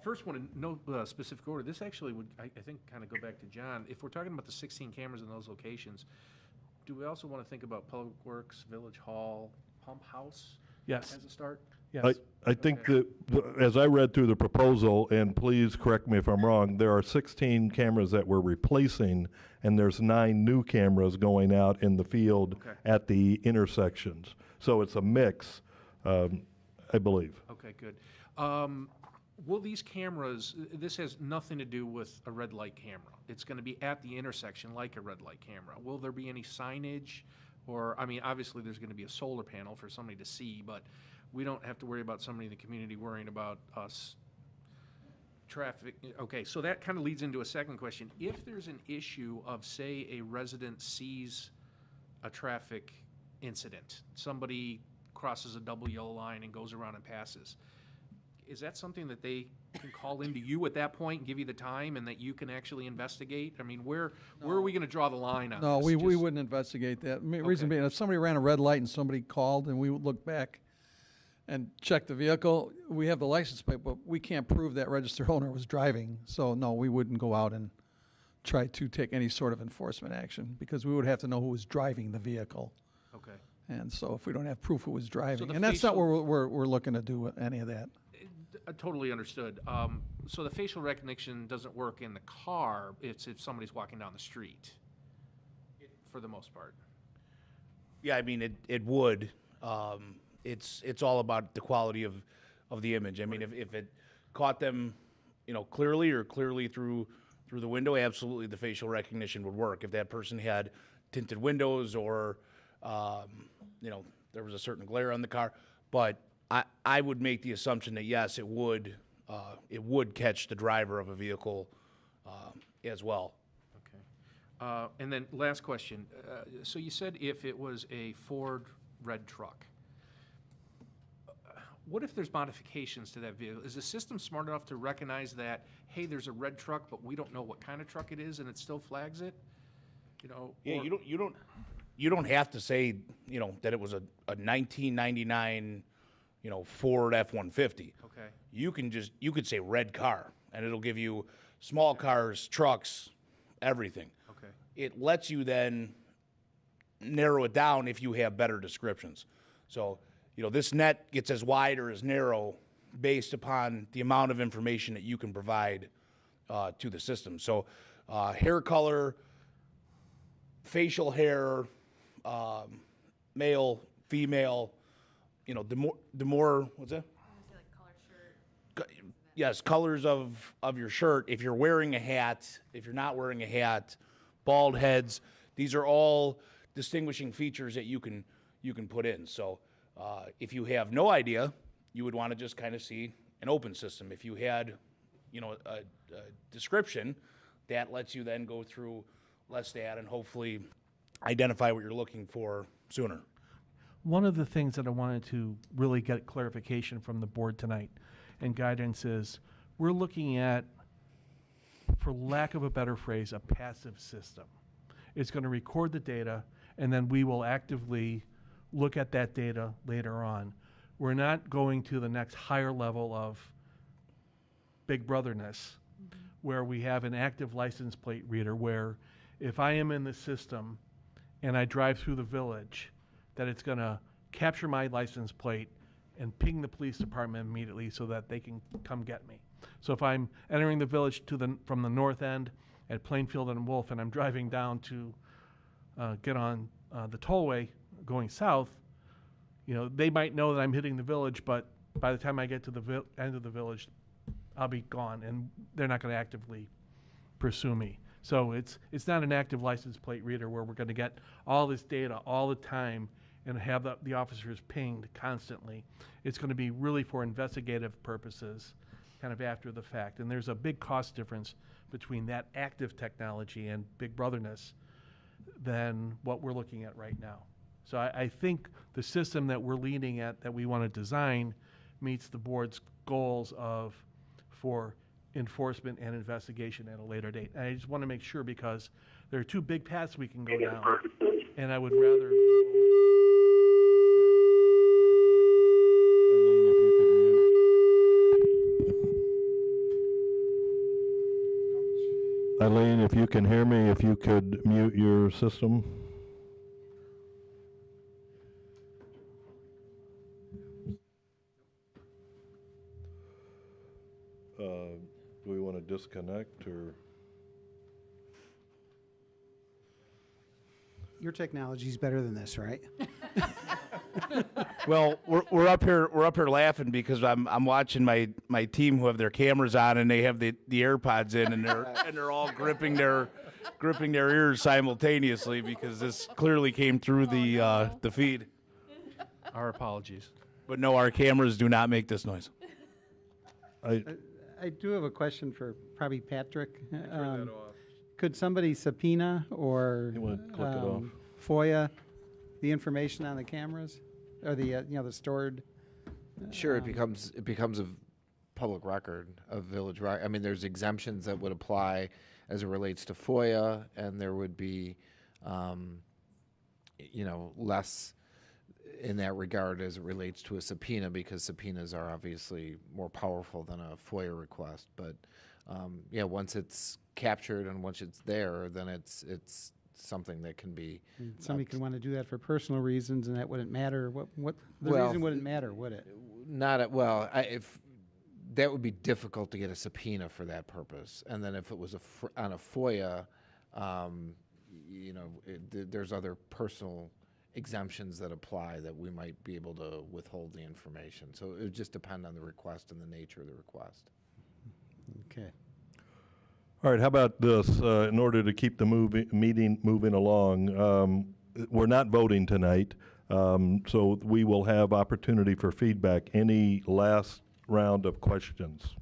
first one, in no specific order. This actually would, I think, kind of go back to John. If we're talking about the 16 cameras in those locations, do we also want to think about Public Works, Village Hall, Pump House? Yes. As a start? Yes. I think that, as I read through the proposal, and please correct me if I'm wrong, there are 16 cameras that we're replacing, and there's 9 new cameras going out in the field at the intersections. So it's a mix, I believe. Okay, good. Will these cameras, this has nothing to do with a red light camera. It's going to be at the intersection like a red light camera. Will there be any signage? Or, I mean, obviously there's going to be a solar panel for somebody to see, but we don't have to worry about somebody in the community worrying about us traffic. Okay, so that kind of leads into a second question. If there's an issue of, say, a resident sees a traffic incident, somebody crosses a double yellow line and goes around and passes, is that something that they can call into you at that point and give you the time, and that you can actually investigate? I mean, where are we going to draw the line on No, this? we wouldn't investigate that. Reason being, if somebody ran a red light and somebody called and we would look back and check the vehicle, we have the license plate, but we can't prove that registered owner was driving. So no, we wouldn't go out and try to take any sort of enforcement action, because we would have to know who was driving the vehicle. Okay. And so if we don't have proof who was driving, the and that's not facial- where we're looking to do any of that. Totally understood. So the facial recognition doesn't work in the car. It's if somebody's walking down the street, for the most part. Yeah, I mean, it would. It's all about the quality of the image. I mean, if it caught them, clearly through the window, absolutely the facial recognition would work. If that person had tinted windows or, there was a certain glare on the car. But I would make the assumption that yes, it would catch the driver of a vehicle as well. Okay. And then last question. So you said if it was a Ford red truck, what if there's modifications to that vehicle? Is the system smart enough to recognize that, hey, there's a red truck, but we don't know what kind of truck it is, and it still flags it? Yeah, you don't have to say that it was a 1999 Ford F-150. Okay. You could say red car, and it'll give you small cars, trucks, everything. Okay. It lets you then narrow it down if you have better descriptions. So, this net gets as wide or as narrow based upon the amount of information that you can provide to the system. So, hair color, facial hair, male, female, the more, what's that? Yes, colors of your shirt. If you're wearing a hat, if you're not wearing a hat, bald heads, these are all distinguishing features that you can put in. So if you have no idea, you would want to just kind of see an open system. If you had a description that lets you then go through less data and hopefully identify what you're looking for sooner. One of the things that I wanted to really get clarification from the board tonight and guidance is we're looking at, for lack of a better phrase, a passive system. It's going to record the data, and then we will actively look at that data later on. We're not going to the next higher level of big brotherness, where we have an active license plate reader where if I am in the system and I drive through the village, that it's going to capture my license plate and ping the police department immediately so that they can come get me. So if I'm entering the village from the north end at Plainfield and Wolf, and I'm driving down to get on the tollway going south, they might know that I'm hitting the village, but by the time I get to the end of the village, I'll be gone, and they're not going to actively pursue me. So it's not an active license plate reader where we're going to get all this data all the time and have the officers pinged constantly. It's going to be really for investigative purposes, kind of after the fact. And there's a big cost difference between that active technology and big brotherness than what we're looking at right now. So I think the system that we're leaning at, that we want to design, meets the board's goals for enforcement and investigation at a later date. And I just want to make sure, because there are two big paths we can go down, and I would rather... Eileen, if you can hear me, if you could mute your system. Do we want to disconnect or? Your technology is better than this, right? Well, we're up here laughing because I'm watching my team who have their cameras on and they have the AirPods in and they're all gripping their ears simultaneously because this clearly came through the feed. Our apologies. But no, our cameras do not make this noise. I do have a question for probably Patrick. Could somebody subpoena or click it off? FOIA the information on the cameras or the the stored? Sure, it becomes a public record of village record. I mean, there's exemptions that would apply as it relates to FOIA, and there would be, less in that regard as it relates to a subpoena, because subpoenas are obviously more powerful than a FOIA request. But once it's captured and once it's there, then it's something that can be. Somebody could want to do that for personal reasons, and that wouldn't matter. What the reason wouldn't matter, would it? If that would be difficult to get a subpoena for that purpose, and then if it was on a FOIA, there's other personal exemptions that apply that we might be able to withhold the information. So it would just depend on the request and the nature of the request. Okay. All right, how about this? In order to keep the meeting moving along, we're not voting tonight, so we will have opportunity for feedback. Any last round of questions?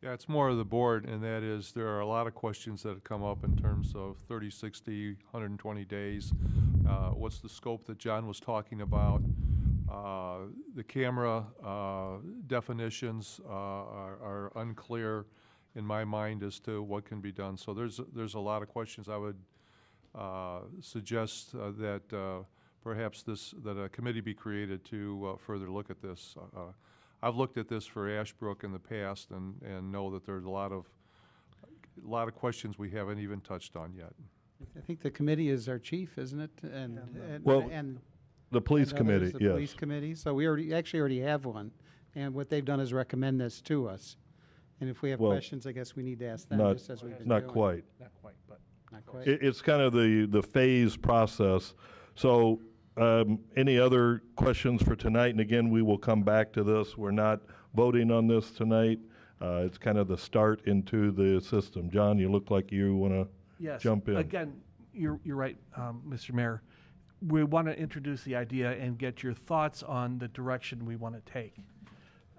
Yeah, it's more of the board, and that is there are a lot of questions that have come up in terms of 30, 60, 120 days. What's the scope that John was talking about? The camera definitions are unclear in my mind as to what can be done. So there's a lot of questions. I would suggest that perhaps that a committee be created to further look at this. I've looked at this for Ashbrook in the past and know that there's a lot of questions we haven't even touched on yet. I think the committee is our chief, isn't it? And the police committee, the yes. police committee. So we already have one, and what they've done is recommend this to us. And if we have questions, I guess we need to ask them, just as we've been doing. Not quite. Not quite, but not quite. It's kind of the phase process. So any other questions for tonight? And again, we will come back to this. We're not voting on this tonight. It's kind of the start into the system. John, you look like you want to jump in. Again, you're right, Mr. Mayor. We want to introduce the idea and get your thoughts on the direction we want to take.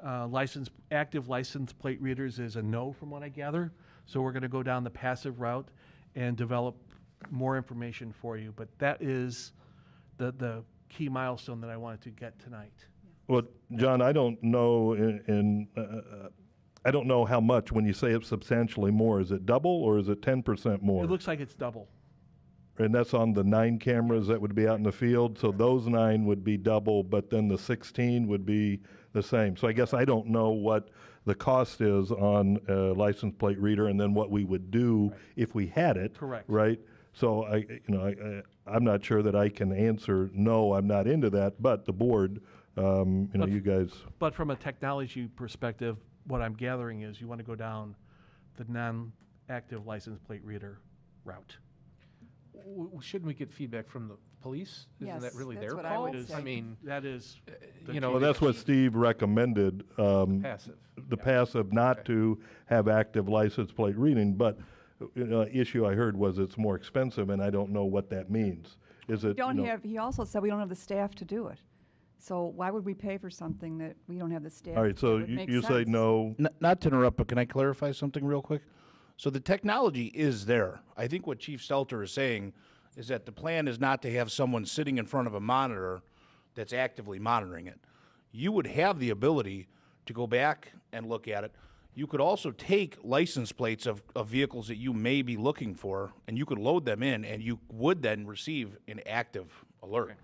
Active license plate readers is a no from what I gather. So we're going to go down the passive route and develop more information for you. But that is the key milestone that I wanted to get tonight. Well, John, I don't know, I don't know how much when you say it's substantially more. Is it double or is it 10% more? It looks like it's double. And that's on the 9 cameras that would be out in the field. So those 9 would be double, but then the 16 would be the same. So I guess I don't know what the cost is on a license plate reader, and then what we would do if we had it. Correct. Right. So I'm not sure that I can answer no. I'm not into that. But the board, you guys. But from a technology perspective, what I'm gathering is you want to go down the non-active license plate reader route. Shouldn't we get feedback from the police? Isn't that really their what I call? would say. I mean, That is, Well, that's what Steve recommended. passive. The passive, not to have active license plate reading, but issue I heard was it's more expensive, and I don't know what that means. Is it? He also said we don't have the staff to do it. So why would we pay for something that we don't have the staff? All right, to so do? It makes you say sense. no. Not to interrupt, but can I clarify something real quick? So the technology is there. I think what Chief Stelter is saying is that the plan is not to have someone sitting in front of a monitor that's actively monitoring it. You would have the ability to go back and look at it. You could also take license plates of vehicles that you may be looking for, and you could load them in, and you would then receive an active alert.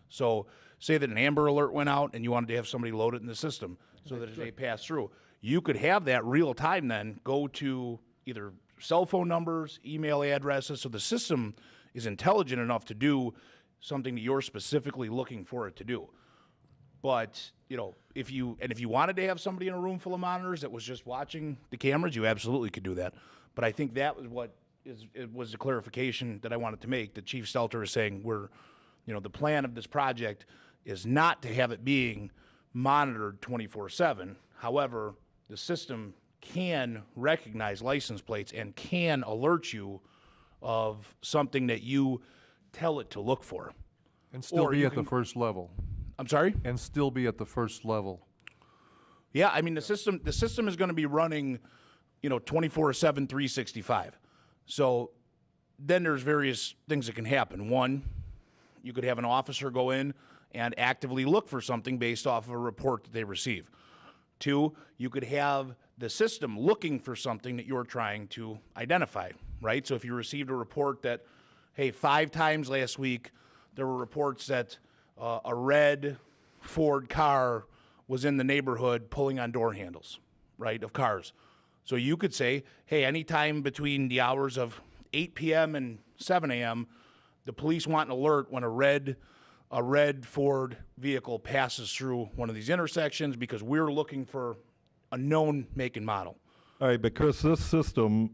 So say that an Amber Alert went out and you wanted to have somebody load it in the system so that as they pass through, you could have that real time then go to either cell phone numbers, email addresses, so the system is intelligent enough to do something that you're specifically looking for it to do. But, if you wanted to have somebody in a room full of monitors that was just watching the cameras, you absolutely could do that. But I think that was it was the clarification that I wanted to make, that Chief Stelter is saying the plan of this project is not to have it being monitored 24/7. However, the system can recognize license plates and can alert you of something that you tell it to look for. And still be at the first level. I'm sorry? And still be at the first level. Yeah, I mean, the system is going to be running, 24/7, 365. So then there's various things that can happen. One, you could have an officer go in and actively look for something based off of a report that they receive. Two, you could have the system looking for something that you're trying to identify, right? So if you received a report that, hey, 5 times last week, there were reports that a red Ford car was in the neighborhood pulling on door handles, right, of cars. So you could say, hey, anytime between the hours of 8 p.m. and 7 a.m., the police want an alert when a red Ford vehicle passes through one of these intersections because we're looking for a known make and model. All right, but Chris, this system,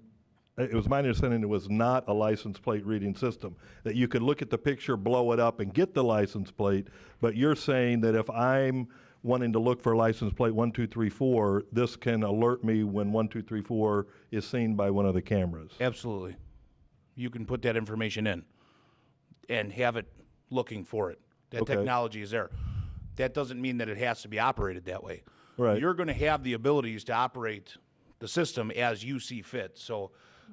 it was my understanding it was not a license plate reading system, that you could look at the picture, blow it up, and get the license plate, but you're saying that if I'm wanting to look for license plate 1234, this can alert me when 1234 is seen by one of the cameras. Absolutely. You can put that information in and have it looking for it. That technology is there. That doesn't mean that it has to be operated that way. Right. You're going to have the abilities to operate the system as you see fit. So,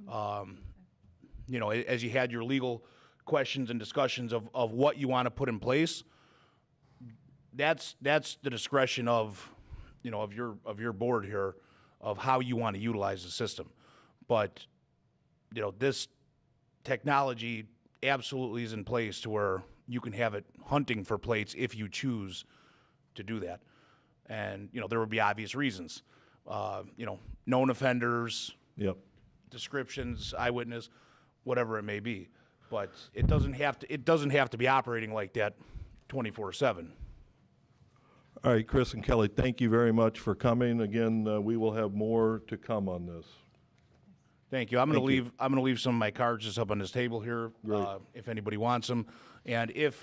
as you had your legal questions and discussions of what you want to put in place, that's the discretion of your board here of how you want to utilize the system. But this technology absolutely is in place to where you can have it hunting for plates if you choose to do that. And there would be obvious reasons, known offenders, descriptions, eyewitness, whatever it may be. But it doesn't have to be operating like that 24/7. All right, Chris and Kelly, thank you very much for coming. Again, we will have more to come on this. Thank you. I'm going to leave some of my cards just up on this table here, if anybody wants them. And if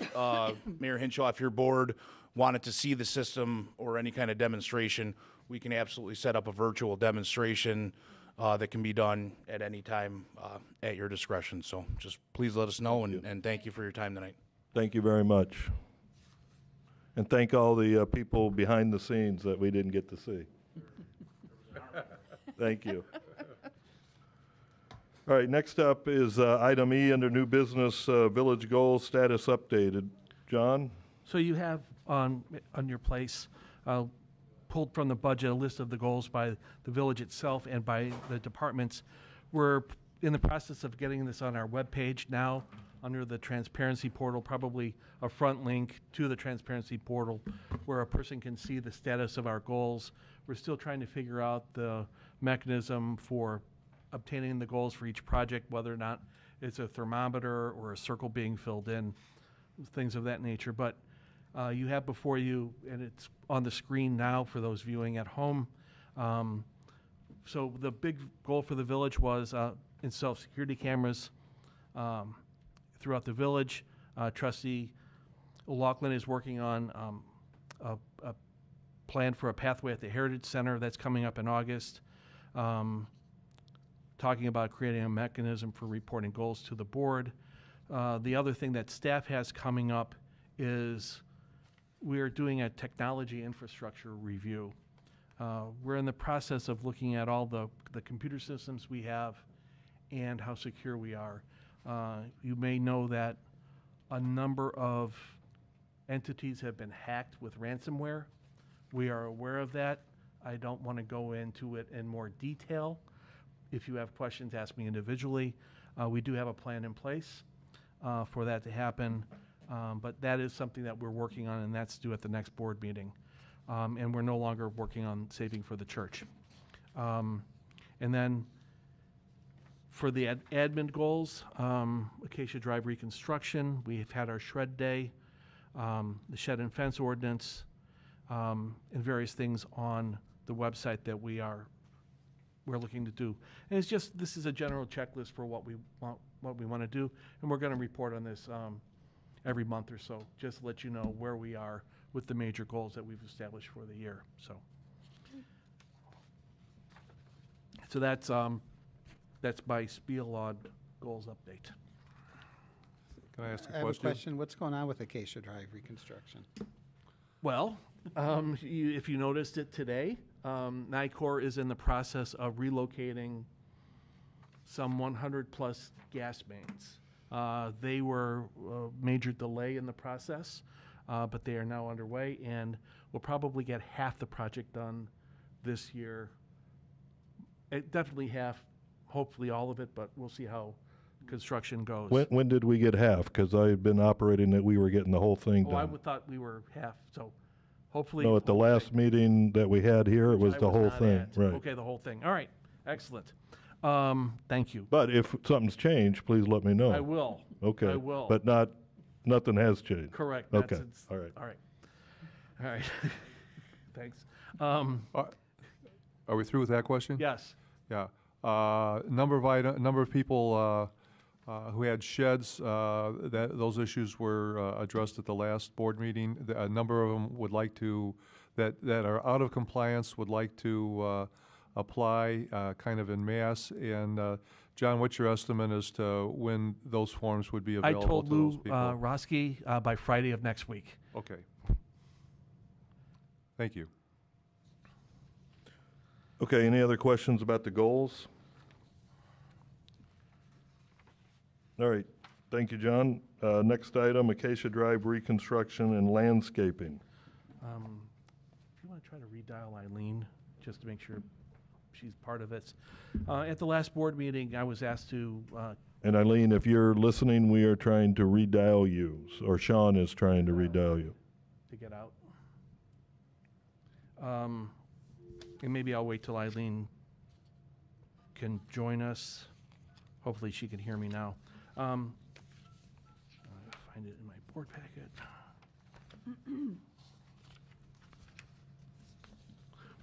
Mayor Hinshaw, if your board wanted to see the system or any kind of demonstration, we can absolutely set up a virtual demonstration that can be done at any time at your discretion. So just please let us know, and thank you for your time tonight. Thank you very much. And thank all the people behind the scenes that we didn't get to see. Thank you. All right, next up is item E under new business, village goals status updated. John? So you have on your place, pulled from the budget, a list of the goals by the village itself and by the departments. We're in the process of getting this on our webpage now under the transparency portal, probably a front link to the transparency portal where a person can see the status of our goals. We're still trying to figure out the mechanism for obtaining the goals for each project, whether or not it's a thermometer or a circle being filled in, things of that nature. But you have before you, and it's on the screen now for those viewing at home. So the big goal for the village was install security cameras throughout the village. Trustee O'Loughlin is working on a plan for a pathway at the Heritage Center that's coming up in August. Talking about creating a mechanism for reporting goals to the board. The other thing that staff has coming up is we're doing a technology infrastructure review. We're in the process of looking at all the computer systems we have and how secure we are. You may know that a number of entities have been hacked with ransomware. We are aware of that. I don't want to go into it in more detail. If you have questions, ask me individually. We do have a plan in place for that to happen, but that is something that we're working on, and that's due at the next board meeting. And we're no longer working on saving for the church. And then for the admin goals, Acacia Drive reconstruction, we've had our shred day, the shed and fence ordinance, and various things on the website that we're looking to do. And it's just, this is a general checklist for what we want to do, and we're going to report on this every month or so, just to let you know where we are with the major goals that we've established for the year. So that's my spiel on goals update. Can I ask a question? I have a question. What's going on with Acacia Drive reconstruction? Well, if you noticed it today, NICOR is in the process of relocating some 100 plus gas mains. They were a major delay in the process, but they are now underway, and we'll probably get half the project done this year. Definitely half, hopefully all of it, but we'll see how construction goes. When did we get half? Because I had been operating that we were getting the whole thing done. I thought we were half, so hopefully. No, at the last meeting that we had here, it was the whole thing, right? Okay, the whole thing. All right, excellent. Thank you. But if something's changed, please let me know. I will. Okay. I will. But nothing has changed. Correct. Okay, all right. All right. All right. Thanks. Are we through with that question? Yes. Yeah. Number of people who had sheds, those issues were addressed at the last board meeting. A number of them would like to, that are out of compliance, would like to apply kind of en masse. And John, what's your estimate as to when those forms would be available I told to those Lou people? Roski by Friday of next week. Okay. Thank you. Okay, any other questions about the goals? All right, thank you, John. Next item, Acacia Drive reconstruction and landscaping. You want to try to redial Eileen, just to make sure she's part of it. At the last board meeting, I was asked to... And Eileen, if you're listening, we are trying to redial you, or Sean is trying to redial you. To get out. And maybe I'll wait till Eileen can join us. Hopefully she can hear me now. I'll find it in my board packet.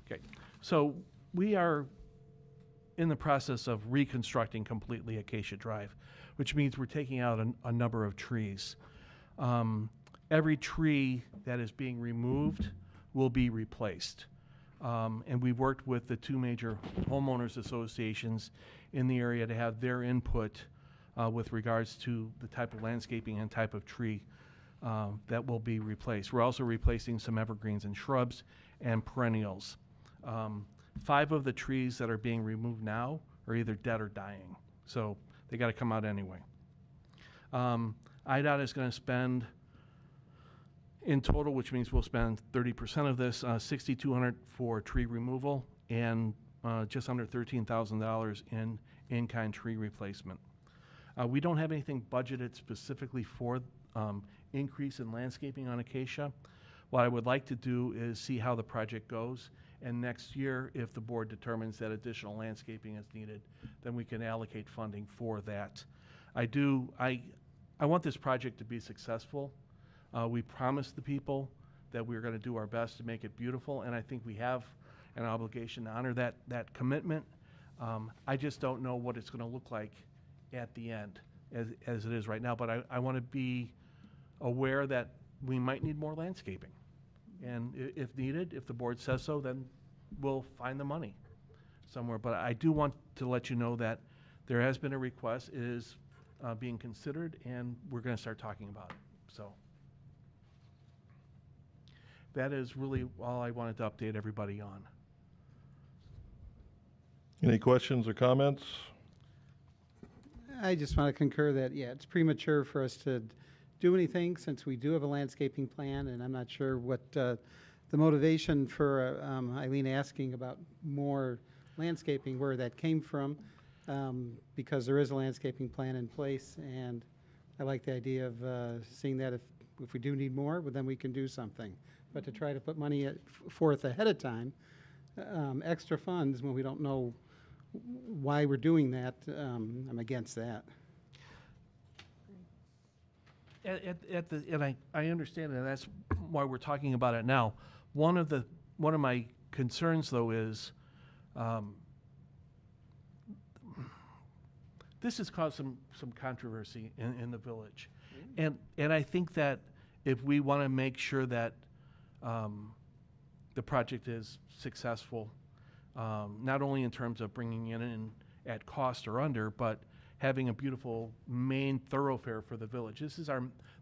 Okay, so we are in the process of reconstructing completely Acacia Drive, which means we're taking out a number of trees. Every tree that is being removed will be replaced. And we've worked with the two major homeowners associations in the area to have their input with regards to the type of landscaping and type of tree that will be replaced. We're also replacing some evergreens and shrubs and perennials. 5 of the trees that are being removed now are either dead or dying, so they got to come out anyway. IDOT is going to spend in total, which means we'll spend 30% of this, $6,200 for tree removal and just under $13,000 in in-kind tree replacement. We don't have anything budgeted specifically for increase in landscaping on Acacia. What I would like to do is see how the project goes, and next year, if the board determines that additional landscaping is needed, then we can allocate funding for that. I want this project to be successful. We promised the people that we were going to do our best to make it beautiful, and I think we have an obligation to honor that commitment. I just don't know what it's going to look like at the end as it is right now, but I want to be aware that we might need more landscaping. And if needed, if the board says so, then we'll find the money somewhere. But I do want to let you know that there has been a request. It is being considered, and we're going to start talking about it. So that is really all I wanted to update everybody on. Any questions or comments? I just want to concur that, yeah, it's premature for us to do anything since we do have a landscaping plan, and I'm not sure what the motivation for Eileen asking about more landscaping, where that came from, because there is a landscaping plan in place, and I like the idea of seeing that if we do need more, well, then we can do something. But to try to put money forth ahead of time, extra funds when we don't know why we're doing that, I'm against that. And I understand, and that's why we're talking about it now. One of my concerns, though, is this has caused some controversy in the village, and I think that if we want to make sure that the project is successful, not only in terms of bringing in at cost or under, but having a beautiful main thoroughfare for the village. This is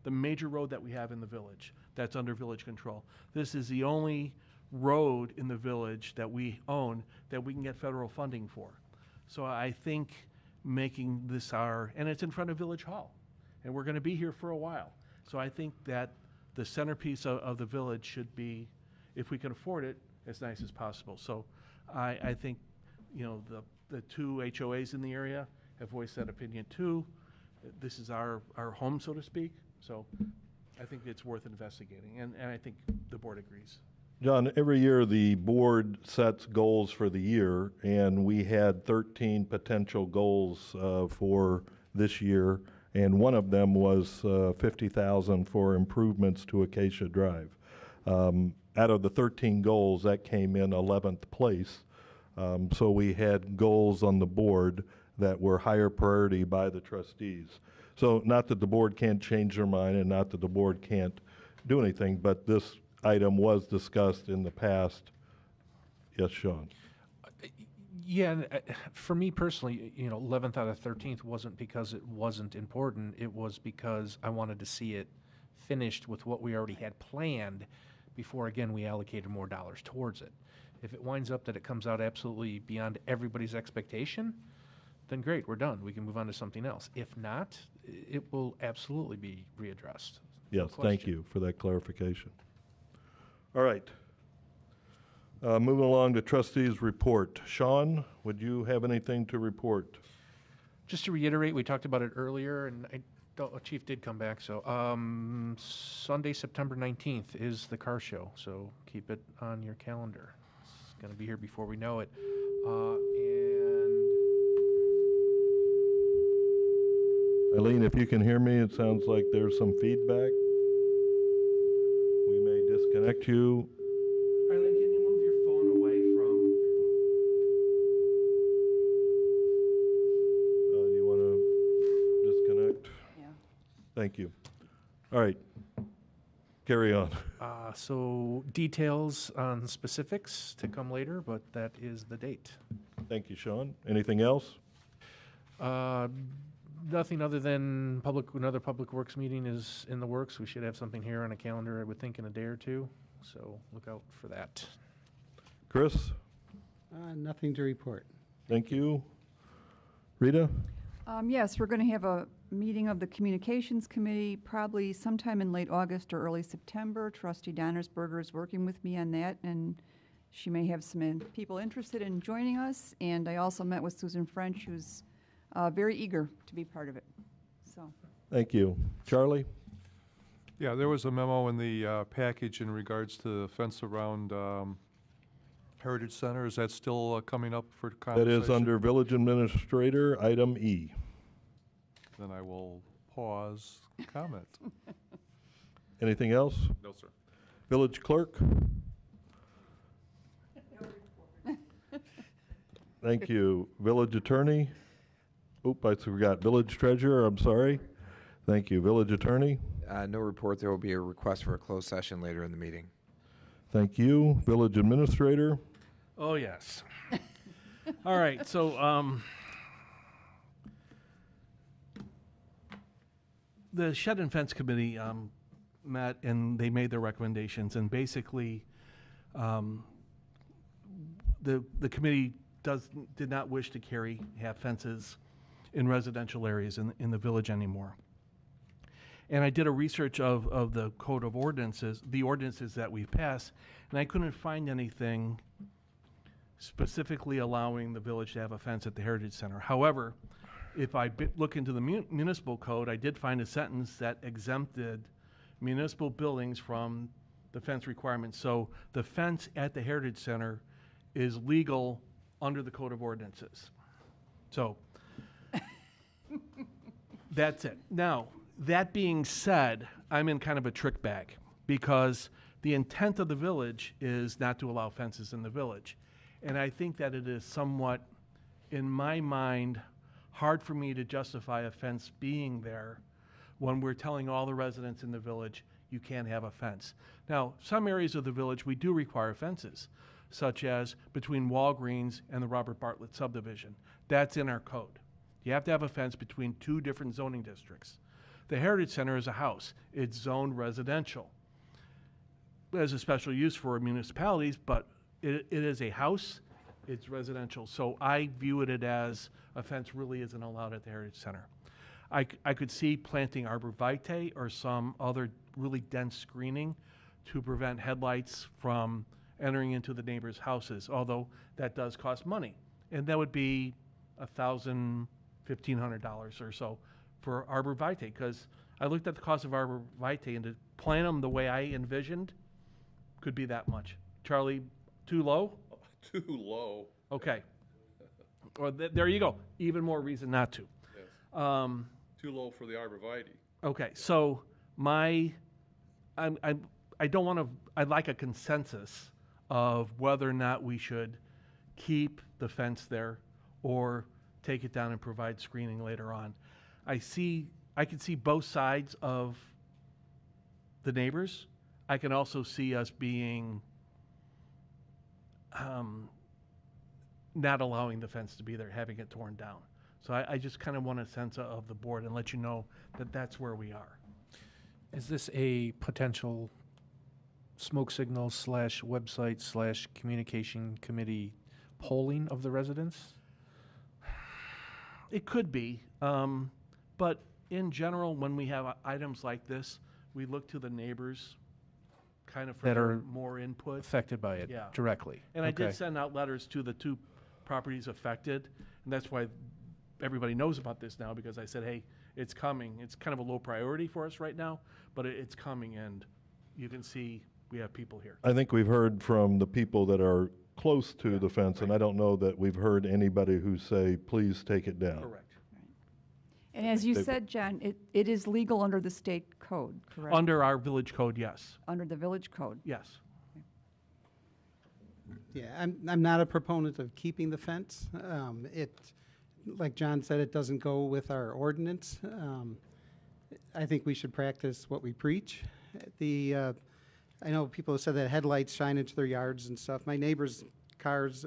the major road that we have in the village that's under village control. This is the only road in the village that we own that we can get federal funding for. So I think making this and it's in front of Village Hall, and we're going to be here for a while. So I think that the centerpiece of the village should be, if we can afford it, as nice as possible. So I think, the 2 HOAs in the area have voiced that opinion too. This is our home, so to speak. So I think it's worth investigating, and I think the board agrees. John, every year the board sets goals for the year, and we had 13 potential goals for this year, and one of them was $50,000 for improvements to Acacia Drive. Out of the 13 goals, that came in 11th place. So we had goals on the board that were higher priority by the trustees. So not that the board can't change their mind and not that the board can't do anything, but this item was discussed in the past. Yes, Sean? Yeah, and, for me personally, 11th out of 13th wasn't because it wasn't important. It was because I wanted to see it finished with what we already had planned before, again, we allocated more dollars towards it. If it winds up that it comes out absolutely beyond everybody's expectation, then great, we're done. We can move on to something else. If not, it will absolutely be readdressed. Yes, thank you for that clarification. All right. Moving along to trustees' report. Sean, would you have anything to report? Just to reiterate, we talked about it earlier, and Chief did come back. So Sunday, September 19th is the car show, so keep it on your calendar. It's going to be here before we know it. Eileen, if you can hear me, it sounds like there's some feedback. We may disconnect you. Eileen, can you move your phone away from? Do you want to disconnect? Yeah. Thank you. All right. Carry on. So details on specifics to come later, but that is the date. Thank you, Sean. Anything else? Nothing other than another Public Works meeting is in the works. We should have something here on a calendar, I would think, in a day or two. So look out for that. Chris? Nothing to report. Thank you. Rita? Yes, we're going to have a meeting of the Communications Committee probably sometime in late August or early September. Trustee Donnersberger is working with me on that, and she may have some people interested in joining us. And I also met with Susan French, who's very eager to be part of it. So. Thank you. Charlie? Yeah, there was a memo in the package in regards to the fence around Heritage Center. Is that still coming up for That conversation? is under Village Administrator, item E. Then I will pause comment. Anything else? No, sir. Village Clerk? Thank you. Village Attorney? Oop, I forgot. Village Treasurer, I'm sorry. Thank you. Village Attorney? No report. There will be a request for a closed session later in the meeting. Thank you. Village Administrator? Oh, yes. All right, so the Shed and Fence Committee met and they made their recommendations, and basically the committee did not wish to have fences in residential areas in the village anymore. And I did a research of the code of ordinances, the ordinances that we've passed, and I couldn't find anything specifically allowing the village to have a fence at the Heritage Center. However, if I look into the municipal code, I did find a sentence that exempted municipal buildings from the fence requirements. So the fence at the Heritage Center is legal under the code of ordinances. So that's it. Now, that being said, I'm in kind of a trick bag because the intent of the village is not to allow fences in the village. And I think that it is somewhat, in my mind, hard for me to justify a fence being there when we're telling all the residents in the village you can't have a fence. Now, some areas of the village we do require fences, such as between Walgreens and the Robert Bartlett subdivision. That's in our code. You have to have a fence between two different zoning districts. The Heritage Center is a house. It's zoned residential. There's a special use for municipalities, but it is a house. It's residential. So I view it as a fence really isn't allowed at the Heritage Center. I could see planting arborvitae or some other really dense screening to prevent headlights from entering into the neighbors' houses, although that does cost money. And that would be $1,000, $1,500 or so for arborvitae, because I looked at the cost of arborvitae, and to plant them the way I envisioned could be that much. Charlie, too low? Too low. Okay. Or there you go. Even more reason not to. Yes. Too low for the arborvitae. Okay, so I don't want to. I'd like a consensus of whether or not we should keep the fence there or take it down and provide screening later on. I can see both sides of the neighbors. I can also see us being not allowing the fence to be there, having it torn down. So I just kind of want a sense of the board and let you know that that's where we are. Is this a potential smoke signal / website / communication committee polling of the residents? It could be, but in general, when we have items like this, we look to the neighbors kind of for That their are more input. affected by it directly. And I Okay. did send out letters to the two properties affected, and that's why everybody knows about this now, because I said, hey, it's coming. It's kind of a low priority for us right now, but it's coming, and you can see we have people here. I think we've heard from the people that are close to the fence, and I don't know that we've heard anybody who say, please take it down. Correct. And as you They- said, John, it is legal under the state code, correct? Under our village code, yes. Under the village code. Yes. Yeah, I'm not a proponent of keeping the fence. Like John said, it doesn't go with our ordinance. I think we should practice what we preach. I know people have said that headlights shine into their yards and stuff. My neighbors' cars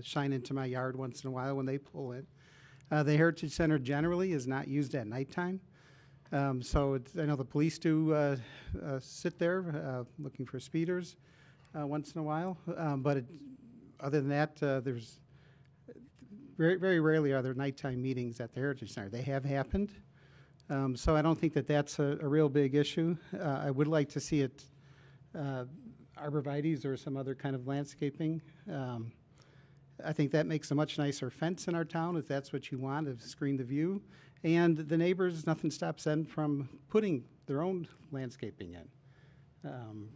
shine into my yard once in a while when they pull in. The Heritage Center generally is not used at nighttime. So I know the police do sit there looking for speeders once in a while. But other than that, there's very, very rarely are there nighttime meetings at the Heritage Center. They have happened. So I don't think that that's a real big issue. I would like to see it arborvitaes or some other kind of landscaping. I think that makes a much nicer fence in our town if that's what you want, to screen the view. And the neighbors, nothing stops them from putting their own landscaping in.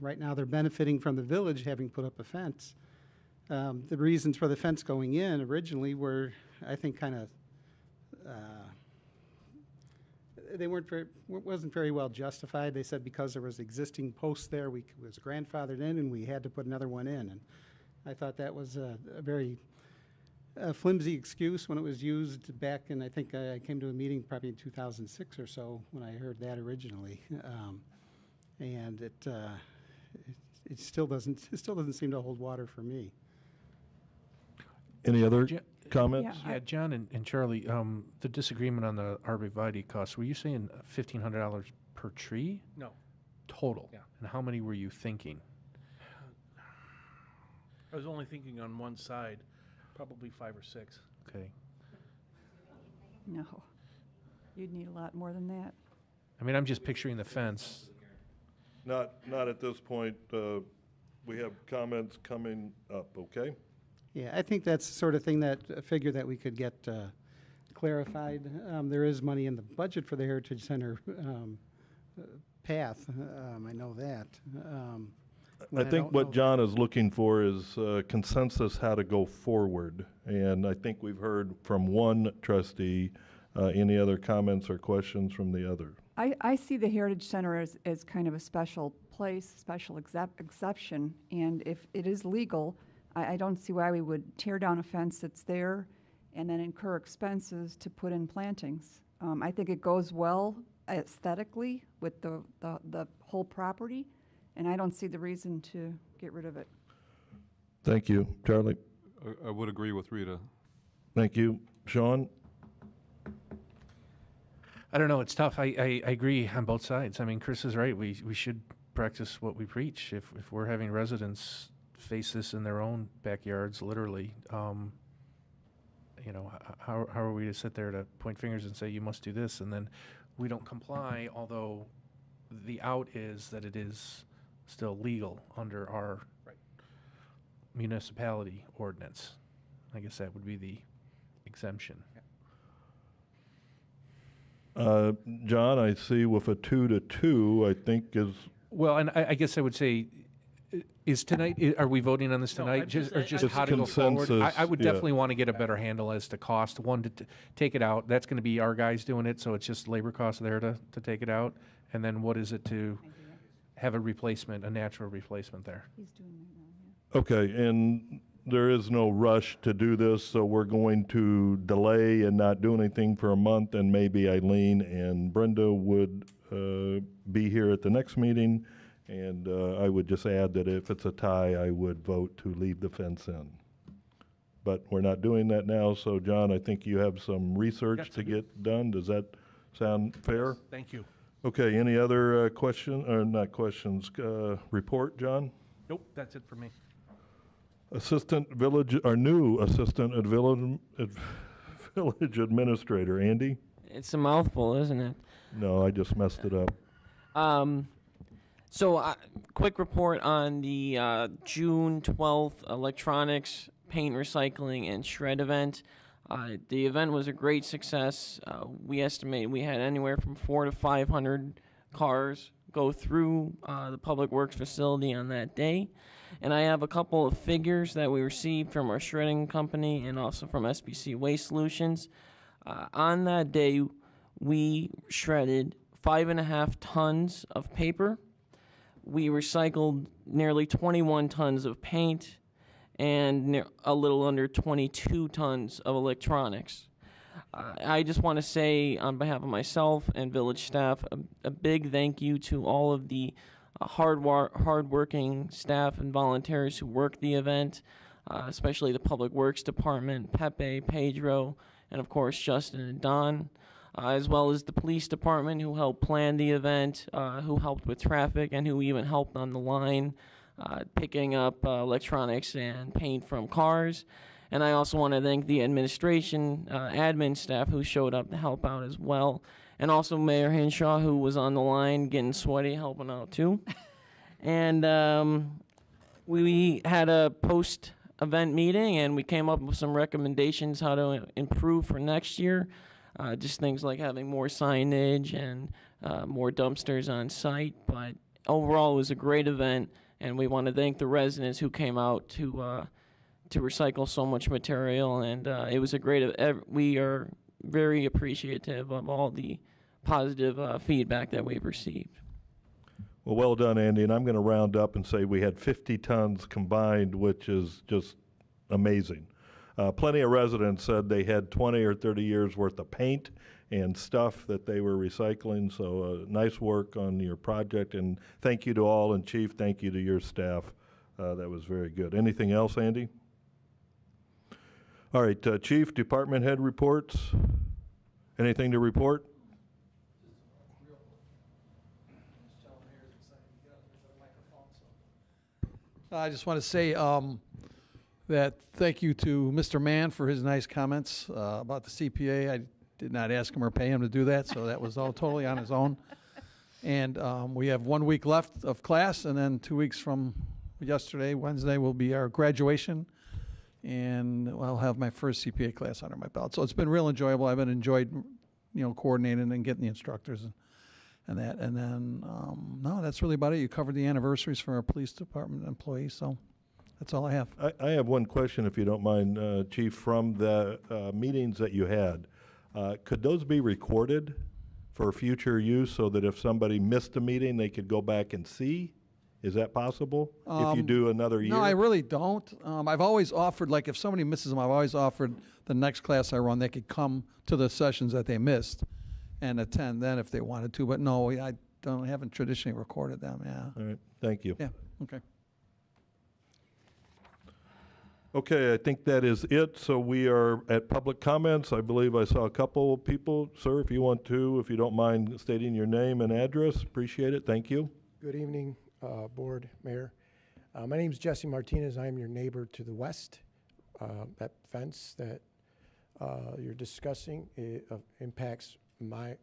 Right now, they're benefiting from the village having put up a fence. The reasons for the fence going in originally were, I think, kind of, they wasn't very well justified. They said because there was existing posts there, it was grandfathered in, and we had to put another one in. And I thought that was a very flimsy excuse when it was used back in, I think I came to a meeting probably in 2006 or so when I heard that originally. And it still doesn't seem to hold water for me. Any other comments? Yeah, John and Charlie, the disagreement on the arborvitae costs, were you saying $1,500 per tree? No. Total? Yeah. And how many were you thinking? I was only thinking on one side, probably 5 or 6. Okay. No, you'd need a lot more than that. I mean, I'm just picturing the fence. Not at this point. We have comments coming up, okay? Yeah, I think that's the sort of thing that, a figure that we could get clarified. There is money in the budget for the Heritage Center path. I know that. I think what John is looking for is consensus how to go forward. And I think we've heard from one trustee. Any other comments or questions from the other? I see the Heritage Center as kind of a special place, special exception. And if it is legal, I don't see why we would tear down a fence that's there and then incur expenses to put in plantings. I think it goes well aesthetically with the whole property, and I don't see the reason to get rid of it. Thank you. Charlie? I would agree with Rita. Thank you. Sean? I don't know. It's tough. I agree on both sides. I mean, Chris is right. We should practice what we preach. If we're having residents face this in their own backyards, literally, you know, how are we to sit there to point fingers and say you must do this, and then we don't comply, although the out is that it is still legal under our municipality ordinance. I guess that would be the exemption. John, I see with a 2-2, I think is... Well, and I guess I would say, is tonight, are we voting on this tonight? Or just how to go forward? I would definitely want to get a better handle as to cost. One, to take it out. That's going to be our guys doing it, so it's just labor costs there to take it out. And then what is it to have a replacement, a natural replacement there? He's doing that now, Okay, and there is no rush to do this, so we're going to delay and not do anything for a month, and maybe Eileen and Brenda would be here at the next meeting, and I would just add that if it's a tie, I would vote to leave the fence in. But we're not doing that now, so John, I think you have some research to get done. Does that sound fair? Thank you. Okay, any other not questions, report, John? Nope, that's it for me. New assistant village administrator, Andy? It's a mouthful, isn't it? No, I just messed it up. So, quick report on the June 12th electronics, paint recycling, and shred event. The event was a great success. We estimate we had anywhere from 400 to 500 cars go through the Public Works facility on that day. And I have a couple of figures that we received from our shredding company and also from SBC Waste Solutions. On that day, we shredded 5.5 tons of paper. We recycled nearly 21 tons of paint and a little under 22 tons of electronics. I just want to say on behalf of myself and village staff, a big thank you to all of the hard-working staff and volunteers who worked the event, especially the Public Works Department, Pepe, Pedro, and of course Justin and Don, as well as the police department who helped plan the event, who helped with traffic, and who even helped on the line, picking up electronics and paint from cars. And I also want to thank the administration, admin staff who showed up to help out as well. And also Mayor Hinshaw, who was on the line getting sweaty, helping out too. And we had a post-event meeting, and we came up with some recommendations how to improve for next year. Just things like having more signage and more dumpsters on site. But overall, it was a great event, and we want to thank the residents who came out to recycle so much material. And it was a great. We are very appreciative of all the positive feedback that we've received. Well done, Andy. And I'm going to round up and say we had 50 tons combined, which is just amazing. Plenty of residents said they had 20 or 30 years worth of paint and stuff that they were recycling. So nice work on your project. And thank you to all. And Chief, thank you to your staff. That was very good. Anything else, Andy? All right, Chief, department head reports. Anything to report? I just want to say that thank you to Mr. Mann for his nice comments about the CPA. I did not ask him or pay him to do that, so that was all totally on his own. And we have 1 week left of class, and then 2 weeks from yesterday, Wednesday, will be our graduation. And I'll have my first CPA class under my belt. So it's been real enjoyable. I've been enjoyed, coordinating and getting the instructors and that. And then, no, that's really about it. You covered the anniversaries for our police department employees, so that's all I have. I have one question, if you don't mind, Chief, from the meetings that you had. Could those be recorded for future use so that if somebody missed a meeting, they could go back and see? Is that possible if you do another year? No, I really don't. I've always offered, like if somebody misses them, I've always offered the next class I run, they could come to the sessions that they missed and attend then if they wanted to. But no, I haven't traditionally recorded them, yeah. All right, thank you. Yeah, okay. Okay, I think that is it. So we are at public comments. I believe I saw a couple of people. Sir, if you don't mind stating your name and address, appreciate it. Thank you. Good evening, Board, Mayor. My name is Jesse Martinez. I am your neighbor to the west. That fence that you're discussing impacts my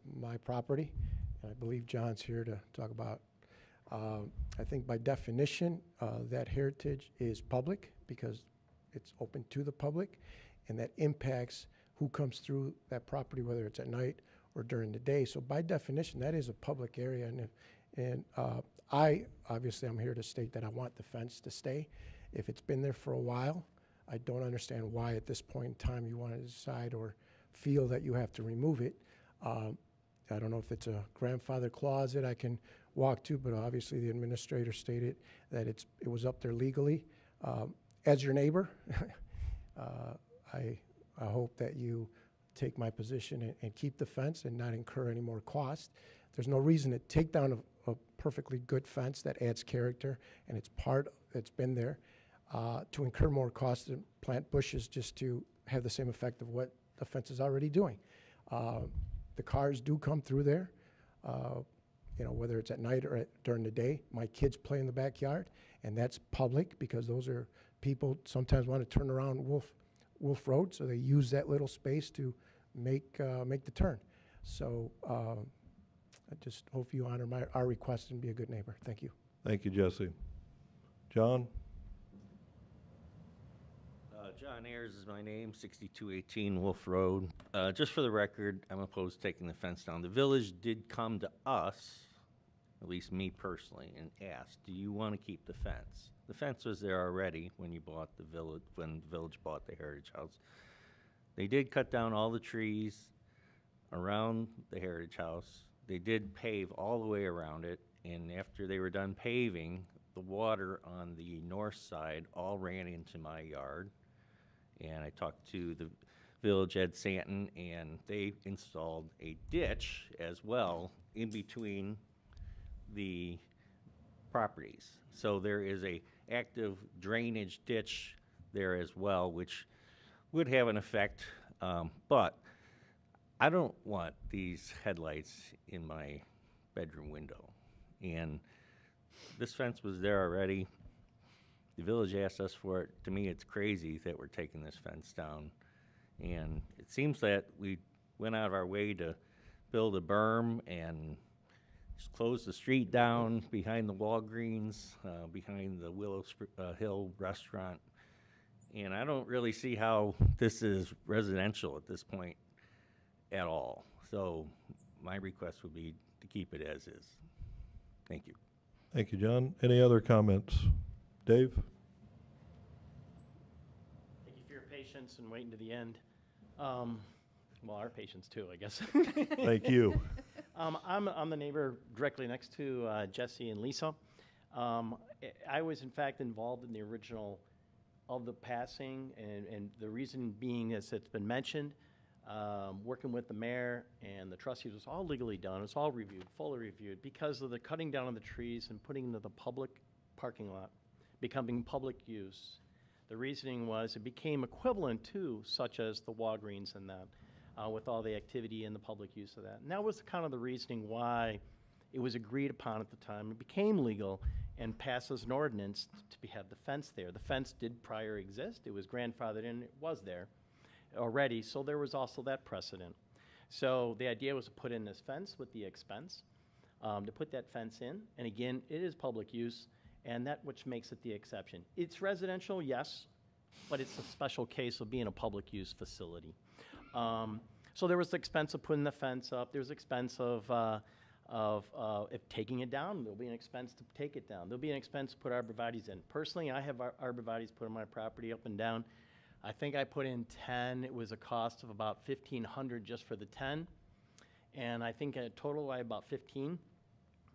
property. And I believe John's here to talk about. I think by definition, that heritage is public because it's open to the public, and that impacts who comes through that property, whether it's at night or during the day. So by definition, that is a public area. And I'm here to state that I want the fence to stay. If it's been there for a while, I don't understand why at this point in time you want to decide or feel that you have to remove it. I don't know if it's a grandfather closet I can walk to, but obviously the administrator stated that it was up there legally. As your neighbor, I hope that you take my position and keep the fence and not incur any more cost. There's no reason to take down a perfectly good fence that adds character, and it's been there, to incur more cost and plant bushes just to have the same effect of what the fence is already doing. The cars do come through there, whether it's at night or during the day. My kids play in the backyard, and that's public because those are people sometimes want to turn around Wolf Road, so they use that little space to make the turn. So I just hope you honor our request and be a good neighbor. Thank you. Thank you, Jesse. John? John Ayers is my name, 6218 Wolf Road. Just for the record, I'm opposed to taking the fence down. The village did come to us, at least me personally, and asked, do you want to keep the fence? The fence was there already when the village bought the Heritage House. They did cut down all the trees around the Heritage House. They did pave all the way around it, and after they were done paving, the water on the north side all ran into my yard. And I talked to the village Ed Santon, and they installed a ditch as well in between the properties. So there is a active drainage ditch there as well, which would have an effect But I don't want these headlights in my bedroom window. And this fence was there already. The village asked us for it. To me, it's crazy that we're taking this fence down. And it seems that we went out of our way to build a berm and just close the street down behind the Walgreens, behind the Hill restaurant. And I don't really see how this is residential at this point at all. So my request would be to keep it as is. Thank you. Thank you, John. Any other comments? Dave? Thank you for your patience and waiting to the end. Well, our patience too, I guess. Thank you. I'm the neighbor directly next to Jesse and Lisa. I was in fact involved in the original of the passing, and the reason being, as it's been mentioned, working with the mayor and the trustees, was all legally done. It was all reviewed, fully reviewed, because of the cutting down of the trees and putting into the public parking lot, becoming public use. The reasoning was it became equivalent to such as the Walgreens and that, with all the activity and the public use of that. And that was kind of the reasoning why it was agreed upon at the time. It became legal and passed as an ordinance to have the fence there. The fence did prior exist. It was grandfathered in. It was there already, so there was also that precedent. So the idea was to put in this fence with the expense, to put that fence in. And again, it is public use, and that which makes it the exception. It's residential, yes, but it's a special case of being a public use facility. So there was the expense of putting the fence up. There's expense of if taking it down. There'll be an expense to take it down. There'll be an expense to put arborvitaes in. Personally, I have arborvitaes put on my property up and down. I think I put in 10. It was a cost of about $1,500 just for the 10. And I think in total I had about 15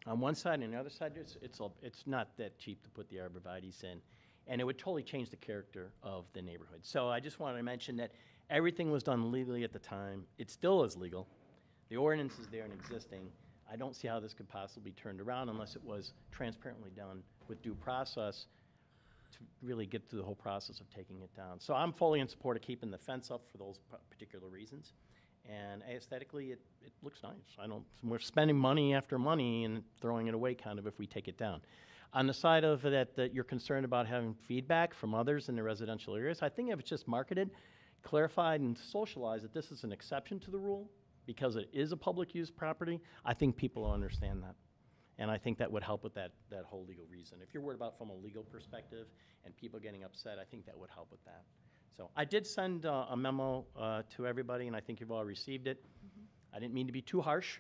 on one side, and on the other side, it's not that cheap to put the arborvitaes in. And it would totally change the character of the neighborhood. So I just wanted to mention that everything was done legally at the time. It still is legal. The ordinance is there and existing. I don't see how this could possibly be turned around unless it was transparently done with due process to really get through the whole process of taking it down. So I'm fully in support of keeping the fence up for those particular reasons. And aesthetically, it looks nice. We're spending money after money and throwing it away kind of if we take it down. On the side of that you're concerned about having feedback from others in the residential areas, I think if it's just marketed, clarified, and socialized that this is an exception to the rule because it is a public use property, I think people will understand that. And I think that would help with that whole legal reason. If you're worried about from a legal perspective and people getting upset, I think that would help with that. So I did send a memo to everybody, and I think you've all received it. I didn't mean to be too harsh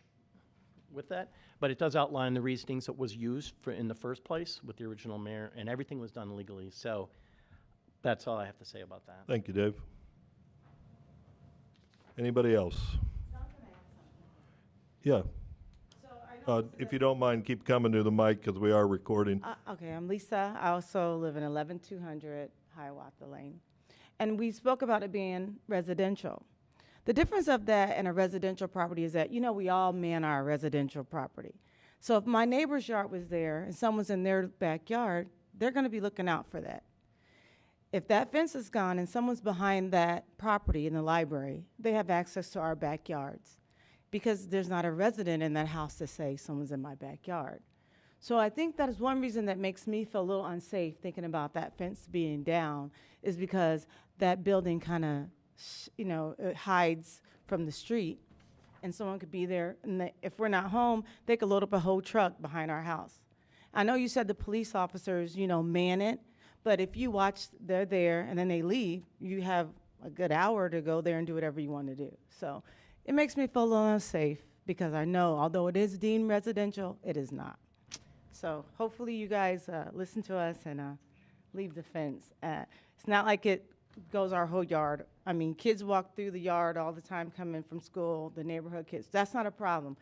with that, but it does outline the reasonings that was used in the first place with the original mayor, and everything was done legally. So that's all I have to say about that. Thank you, Dave. Anybody else? Yeah. If you don't mind, keep coming to the mic because we are recording. Okay, I'm Lisa. I also live in 11200 Hiawatha Lane. And we spoke about it being residential. The difference of that and a residential property is that, we all man our residential property. So if my neighbor's yard was there and someone's in their backyard, they're going to be looking out for that. If that fence is gone and someone's behind that property in the library, they have access to our backyards because there's not a resident in that house to say someone's in my backyard. So I think that is one reason that makes me feel a little unsafe thinking about that fence being down is because that building kind of, it hides from the street and someone could be there and if we're not home, they could load up a whole truck behind our house. I know you said the police officers, man it, but if you watch, they're there and then they leave, you have a good hour to go there and do whatever you want to do. So it makes me feel a little unsafe because I know although it is deemed residential, it is not. So hopefully you guys listen to us and leave the fence. It's not like it goes our whole yard. I mean, kids walk through the yard all the time coming from school, the neighborhood kids. That's not a problem.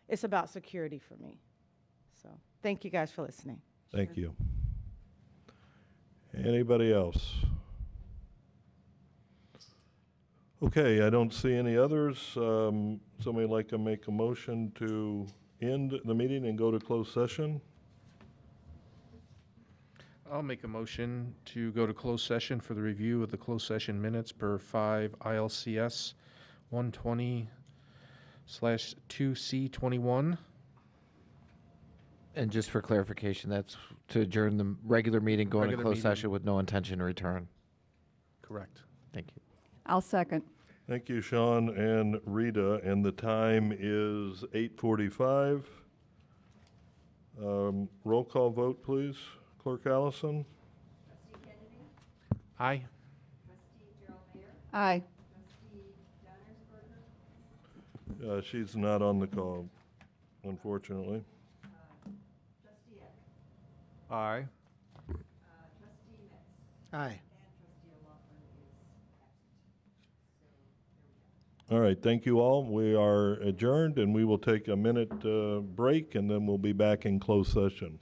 It's about security for me. So thank you guys for listening. Thank you. Anybody else? Okay, I don't see any others. Somebody like to make a motion to end the meeting and go to closed session? I'll make a motion to go to closed session for the review of the closed session minutes per 5 ILCS 120/2C21. And just for clarification, that's to adjourn the regular meeting, go into Regular closed meeting. session with no intention to return. Correct. Thank you. I'll second. Thank you, Sean and Rita, and the time is 8:45. Roll call vote, please. Clerk Allison? Aye. Aye. She's not on the call, unfortunately. Aye. Aye. All right, thank you all. We are adjourned, and we will take a minute break, and then we'll be back in closed session.